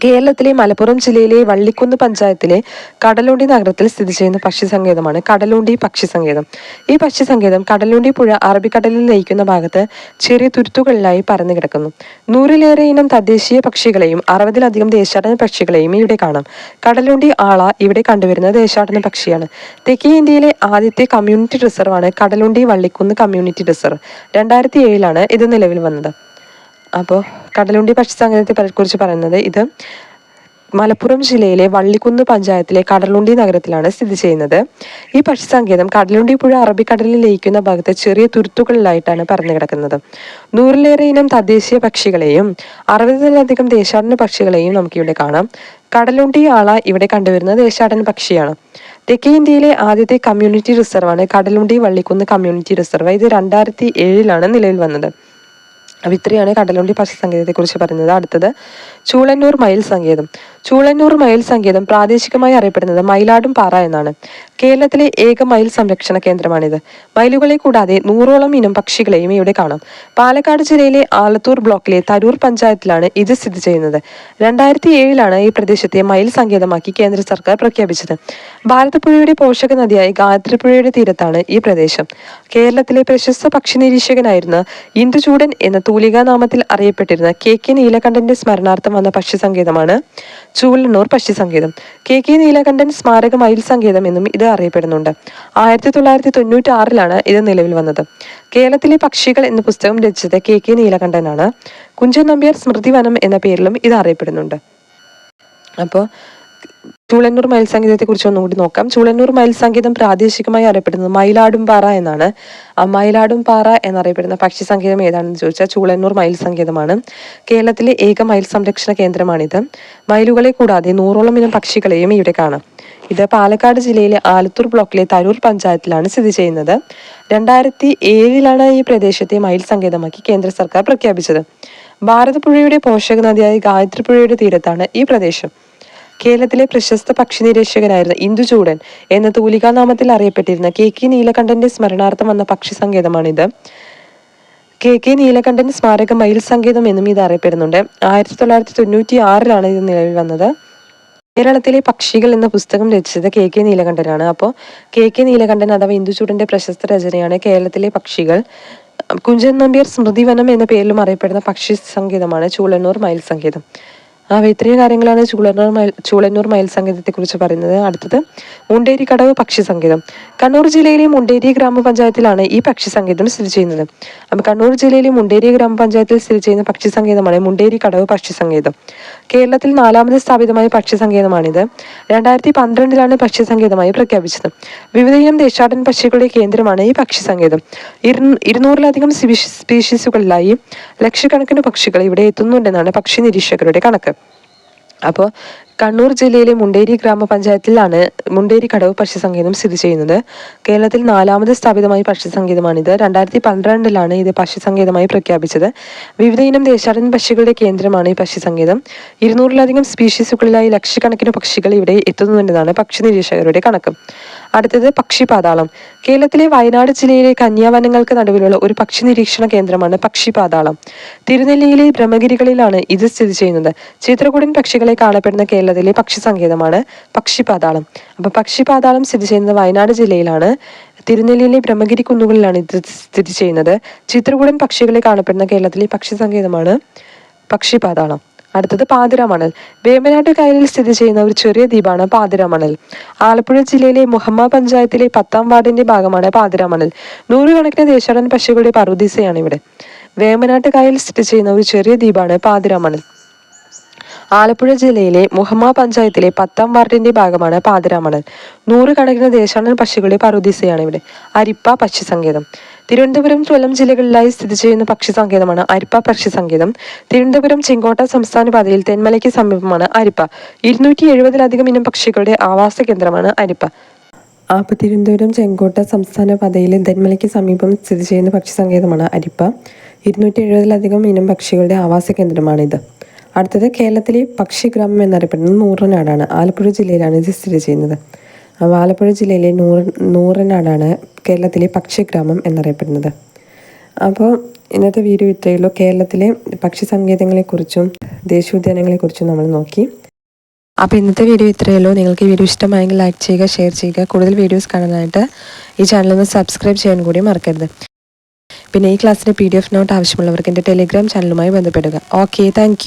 കേരളത്തിലെ മലപ്പുറം ജില്ലയിലെ വള്ളിക്കുന്ന് പഞ്ചായത്തിലെ കടലുണ്ടി നഗരത്തിൽ സ്ഥിതി ചെയ്യുന്ന പക്ഷിസങ്കേതമാണ് കടലുണ്ടി പക്ഷിസങ്കേതം. ഈ പക്ഷിസങ്കേതം കടലുണ്ടി പുഴ അറബിക്കടലിൽ ലയിക്കുന്ന ഭാഗത്ത് ചെറിയ തുരുത്തുകളിലായി പരന്നു കിടക്കുന്നു. 100-ലേറെ ഇനം തദ്ദേശീയ പക്ഷികളെയും 60-ലധികം ദേശാടന പക്ഷികളെയും ഇവിടെ കാണാം. കടലുണ്ടി ആള ഇവിടെ കണ്ടുവരുന്ന ദേശാടന പക്ഷിയാണ്. തെക്കേ ഇന്ത്യയിലെ ആദ്യത്തെ കമ്മ്യൂണിറ്റി റിസർവാണ് കടലുണ്ടി വള്ളിക്കുന്ന് കമ്മ്യൂണിറ്റി റിസർവ്. 2007 ഇത് നിലവിൽ വന്നത്. അപ്പോൾ കടലുണ്ടി പക്ഷിസങ്കേതത്തെ കുറിച്ച് പറയുന്നത്, ഇത് മലപ്പുറം ജില്ലയിലെ വള്ളിക്കുന്ന് പഞ്ചായത്തിലെ കടലുണ്ടി നഗരത്തിലാണ് സ്ഥിതി ചെയ്യുന്നത്. ഈ പക്ഷിസങ്കേതം കടലുണ്ടി പുഴ അറബിക്കടലിൽ ലയിക്കുന്ന ഭാഗത്ത് ചെറിയ തുരുത്തുകളിലായിട്ടാണ് പരന്നു കിടക്കുന്നത്. 100-ലേറെ ഇനം തദ്ദേശീയ പക്ഷികളെയും 60-ലധികം ദേശാടന പക്ഷികളെയും നമുക്കിവിടെ കാണാം. കടലുണ്ടി ആള ഇവിടെ കണ്ടുവരുന്ന ദേശാടന പക്ഷിയാണ്. തെക്കേ ഇന്ത്യയിലെ ആദ്യത്തെ കമ്മ്യൂണിറ്റി റിസർവാണ് കടലുണ്ടി വള്ളിക്കുന്ന് കമ്മ്യൂണിറ്റി റിസർവ്. ഇത് 2007 നിലവിൽ വന്നത്. അപ്പോൾ ഇത്രയാണ് കടലുണ്ടി പക്ഷിസങ്കേതത്തെക്കുറിച്ച് പറയുന്നത്. അടുത്തത് ചൂളന്നൂർ മയിൽ സങ്കേതം. ചൂളന്നൂർ മയിൽ സങ്കേതം പ്രാദേശികമായി അറിയപ്പെടുന്നത് മയിലാടും പാറ എന്നാണ്. കേരളത്തിലെ ഏക മയിൽ സംരക്ഷണ കേന്ദ്രമാണിത്. മയിലുകളെ കൂടാതെ 100ഓളം ഇനം പക്ഷികളെയും ഇവിടെ കാണാം. പാലക്കാട് ജില്ലയിലെ ആലത്തൂർ ബ്ലോക്കിലെ തരൂർ പഞ്ചായത്തിലാണ് ഇത് സ്ഥിതി ചെയ്യുന്നത്. 2007 ഈ പ്രദേശത്തെ മയിൽ സങ്കേതമാക്കി കേന്ദ്ര സർക്കാർ പ്രഖ്യാപിച്ചത്. ഭാരതപ്പുഴയുടെ പോഷക നദിയായ ഗായത്രിപ്പുഴയുടെ തീരത്താണ് ഈ പ്രദേശം. കേരളത്തിലെ പ്രശസ്ത പക്ഷി നിരീക്ഷകനായിരുന്ന ഇന്ദുചൂടൻ എന്ന തൂലികാനാമത്തിൽ അറിയപ്പെട്ടിരുന്ന KK നീലകണ്ഠന്റെ സ്മരണാർത്ഥം വന്ന പക്ഷിസങ്കേതമാണ് ചൂളന്നൂർ പക്ഷിസങ്കേതം. KK നീലകണ്ഠൻ സ്മാരക മയിൽ സങ്കേതം എന്നും ഇത് അറിയപ്പെടുന്നുണ്ട്. 1996 ഇത് നിലവിൽ വന്നത്. കേരളത്തിലെ പക്ഷികൾ എന്ന പുസ്തകം രചിച്ചത് KK നീലകണ്ഠനാണ്. കുഞ്ചൻ നമ്പ്യാർ സ്മൃതി വനം എന്ന പേരിലും ഇത് അറിയപ്പെടുന്നുണ്ട്. അപ്പോൾ ചൂളന്നൂർ മയിൽ സങ്കേതത്തെ കുറിച്ച് ഒന്നുകൂടി നോക്കാം. ചൂളന്നൂർ മയിൽ സങ്കേതം പ്രാദേശികമായി അറിയപ്പെടുന്നത് മയിലാടും പാറ എന്നാണ്. ആ മയിലാടും പാറ എന്നറിയപ്പെടുന്ന പക്ഷി സങ്കേതം ഏതാണെന്ന് ചോദിച്ചാൽ ചൂളന്നൂർ മയിൽ സങ്കേതമാണ്. കേരളത്തിലെ ഏക മയിൽ സംരക്ഷണ കേന്ദ്രമാണിത്. മയിലുകളെ കൂടാതെ 100ഓളം ഇനം പക്ഷികളെയും ഇവിടെ കാണാം. ഇത് പാലക്കാട് ജില്ലയിലെ ആലത്തൂർ ബ്ലോക്കിലെ തരൂർ പഞ്ചായത്തിലാണ് സ്ഥിതി ചെയ്യുന്നത്. 2007 ഈ പ്രദേശത്തെ മയിൽ സങ്കേതമാക്കി കേന്ദ്ര സർക്കാർ പ്രഖ്യാപിച്ചത്. ഭാരതപ്പുഴയുടെ പോഷക നദിയായ ഗായത്രിപ്പുഴയുടെ തീരത്താണ് ഈ പ്രദേശം. കേരളത്തിലെ പ്രശസ്ത പക്ഷി നിരീക്ഷകനായിരുന്ന ഇന്ദുചൂടൻ എന്ന തൂലികാനാമത്തിൽ അറിയപ്പെട്ടിരുന്ന KK നീലകണ്ഠന്റെ സ്മരണാർത്ഥം വന്ന പക്ഷി സങ്കേതമാണിത്. KK നീലകണ്ഠൻ സ്മാരക മയിൽ സങ്കേതം എന്നും ഇത് അറിയപ്പെടുന്നുണ്ട്. 1996 ഇത് നിലവിൽ വന്നത്. കേരളത്തിലെ പക്ഷികൾ എന്ന പുസ്തകം രചിച്ചത് KK നീലകണ്ഠനാണ്. അപ്പോൾ KK നീലകണ്ഠൻ അഥവാ ഇന്ദുചൂടന്റെ പ്രശസ്ത രചനയാണ് കേരളത്തിലെ പക്ഷികൾ. കുഞ്ചൻ നമ്പ്യാർ സ്മൃതി വനം എന്ന പേരിലും അറിയപ്പെടുന്ന പക്ഷി സങ്കേതമാണ് ചൂളന്നൂർ മയിൽ സങ്കേതം. ഇത്രയും കാര്യങ്ങളാണ് ചൂളന്നൂർ മയിൽ സങ്കേതത്തെക്കുറിച്ച് പറയുന്നത്. അടുത്തത് മുണ്ടേരിക്കടവ് പക്ഷി സങ്കേതം. കണ്ണൂർ ജില്ലയിലെ മുണ്ടേരി ഗ്രാമപഞ്ചായത്തിലാണ് ഈ പക്ഷി സങ്കേതം സ്ഥിതി ചെയ്യുന്നത്. അപ്പോൾ കണ്ണൂർ ജില്ലയിലെ മുണ്ടേരി ഗ്രാമപഞ്ചായത്തിൽ സ്ഥിതി ചെയ്യുന്ന പക്ഷി സങ്കേതമാണ് മുണ്ടേരിക്കടവ് പക്ഷി സങ്കേതം. കേരളത്തിൽ 4ാമത് സ്ഥാപിതമായ പക്ഷി സങ്കേതമാണിത്. 2012 പക്ഷി സങ്കേതമായി പ്രഖ്യാപിച്ചത്. വിവിധയിനം ദേശാടന പക്ഷികളുടെ കേന്ദ്രമാണ് ഈ പക്ഷി സങ്കേതം. 200-ലധികം സ്പീഷീസുകളിലായി ലക്ഷക്കണക്കിന് പക്ഷികൾ ഇവിടെ എത്തുന്നുണ്ടെന്നാണ് പക്ഷി നിരീക്ഷകരുടെ കണക്ക്. അപ്പോൾ കണ്ണൂർ ജില്ലയിലെ മുണ്ടേരി ഗ്രാമപഞ്ചായത്തിലാണ് മുണ്ടേരിക്കടവ് പക്ഷി സങ്കേതം സ്ഥിതി ചെയ്യുന്നത്. കേരളത്തിൽ 4ാമത് സ്ഥാപിതമായ പക്ഷി സങ്കേതമാണിത്. 2012 ഇത് പക്ഷി സങ്കേതമായി പ്രഖ്യാപിച്ചത്. വിവിധയിനം ദേശാടന പക്ഷികളുടെ കേന്ദ്രമാണ് ഈ പക്ഷി സങ്കേതം. 200-ലധികം സ്പീഷീസുകളിലായി ലക്ഷക്കണക്കിന് പക്ഷികൾ ഇവിടെ എത്തുന്നുണ്ടെന്നാണ് പക്ഷി നിരീക്ഷകരുടെ കണക്ക്. അടുത്തത് പക്ഷിപാതാളം. കേരളത്തിലെ വയനാട് ജില്ലയിലെ കന്യാവനങ്ങൾക്ക് നടുവിലുള്ള ഒരു പക്ഷി നിരീക്ഷണ കേന്ദ്രമാണ് പക്ഷിപാതാളം. തിരുനെല്ലിയിലെ ബ്രഹ്മഗിരികളിലാണ് ഇത് സ്ഥിതി ചെയ്യുന്നത്. ചിത്രകൂടൻ പക്ഷികളെ കാണപ്പെടുന്ന കേരളത്തിലെ പക്ഷി സങ്കേതമാണ് പക്ഷിപാതാളം. അപ്പോൾ പക്ഷിപാതാളം സ്ഥിതി ചെയ്യുന്നത് വയനാട് ജില്ലയിലാണ്. തിരുനെല്ലിയിലെ ബ്രഹ്മഗിരി കുന്നുകളിലാണ് ഇത് സ്ഥിതി ചെയ്യുന്നത്. ചിത്രകൂടൻ പക്ഷികളെ കാണപ്പെടുന്ന കേരളത്തിലെ പക്ഷി സങ്കേതമാണ് പക്ഷിപാതാളം. അടുത്തത് പാതിരാമണൽ. വേമ്പനാട്ട് കായലിൽ സ്ഥിതി ചെയ്യുന്ന ഒരു ചെറിയ ദ്വീപാണ് പാതിരാമണൽ. ആലപ്പുഴ ജില്ലയിലെ മുഹമ്മ പഞ്ചായത്തിലെ 10ാം വാർഡിന്റെ ഭാഗമാണ് പാതിരാമണൽ. 100 കണക്കിന് ദേശാടന പക്ഷികളുടെ പറുദീസയാണ് ഇവിടെ. വേമ്പനാട്ട് കായലിൽ സ്ഥിതി ചെയ്യുന്ന ഒരു ചെറിയ ദ്വീപാണ് പാതിരാമണൽ. ആലപ്പുഴ ജില്ലയിലെ മുഹമ്മ പഞ്ചായത്തിലെ 10ാം വാർഡിന്റെ ഭാഗമാണ് പാതിരാമണൽ. 100 കണക്കിന് ദേശാടന പക്ഷികളുടെ പറുദീസയാണ് ഇവിടെ. അരിപ്പ പക്ഷി സങ്കേതം. തിരുവനന്തപുരം, കൊല്ലം ജില്ലകളിലായി സ്ഥിതി ചെയ്യുന്ന പക്ഷി സങ്കേതമാണ് അരിപ്പ പക്ഷി സങ്കേതം. തിരുവനന്തപുരം ചെങ്കോട്ട സംസ്ഥാന പാതയിൽ തെന്മലയ്ക്ക് സമീപമാണ് അരിപ്പ. 270-ലധികം ഇനം പക്ഷികളുടെ ആവാസ കേന്ദ്രമാണ് അരിപ്പ. അപ്പോൾ തിരുവനന്തപുരം ചെങ്കോട്ട സംസ്ഥാന പാതയിൽ തെന്മലയ്ക്ക് സമീപം സ്ഥിതി ചെയ്യുന്ന പക്ഷി സങ്കേതമാണ് അരിപ്പ. 270-ലധികം ഇനം പക്ഷികളുടെ ആവാസ കേന്ദ്രമാണിത്. അടുത്തത് കേരളത്തിലെ പക്ഷിഗ്രാമം എന്നറിയപ്പെടുന്നത് നൂറനാടാണ്. ആലപ്പുഴ ജില്ലയിലാണ് ഇത് സ്ഥിതി ചെയ്യുന്നത്. അപ്പോൾ ആലപ്പുഴ ജില്ലയിലെ നൂറനാടാണ് കേരളത്തിലെ പക്ഷിഗ്രാമം എന്നറിയപ്പെടുന്നത്. അപ്പോൾ ഇന്നത്തെ വീഡിയോ ഇത്രയേ ഉള്ളൂ. കേരളത്തിലെ പക്ഷി സങ്കേതങ്ങളെക്കുറിച്ചും ദേശീയോദ്യാനങ്ങളെക്കുറിച്ചും നമ്മൾ നോക്കി. അപ്പോൾ ഇന്നത്തെ വീഡിയോ ഇത്രയേ ഉള്ളൂ. നിങ്ങൾക്ക് ഈ വീഡിയോ ഇഷ്ടമായെങ്കിൽ ലൈക്ക് ചെയ്യുക, ഷെയർ ചെയ്യുക. കൂടുതൽ വീഡിയോസ് കാണാനായിട്ട് ഈ ചാനലൊന്ന് സബ്സ്ക്രൈബ് ചെയ്യാൻ കൂടി മറക്കരുത്. പിന്നെ ഈ ക്ലാസ്സിൻ്റെ PDF നോട്ട് ആവശ്യമുള്ളവർക്ക് എൻ്റെ ടെലിഗ്രാം ചാനലുമായി ബന്ധപ്പെടുക. Okay, thank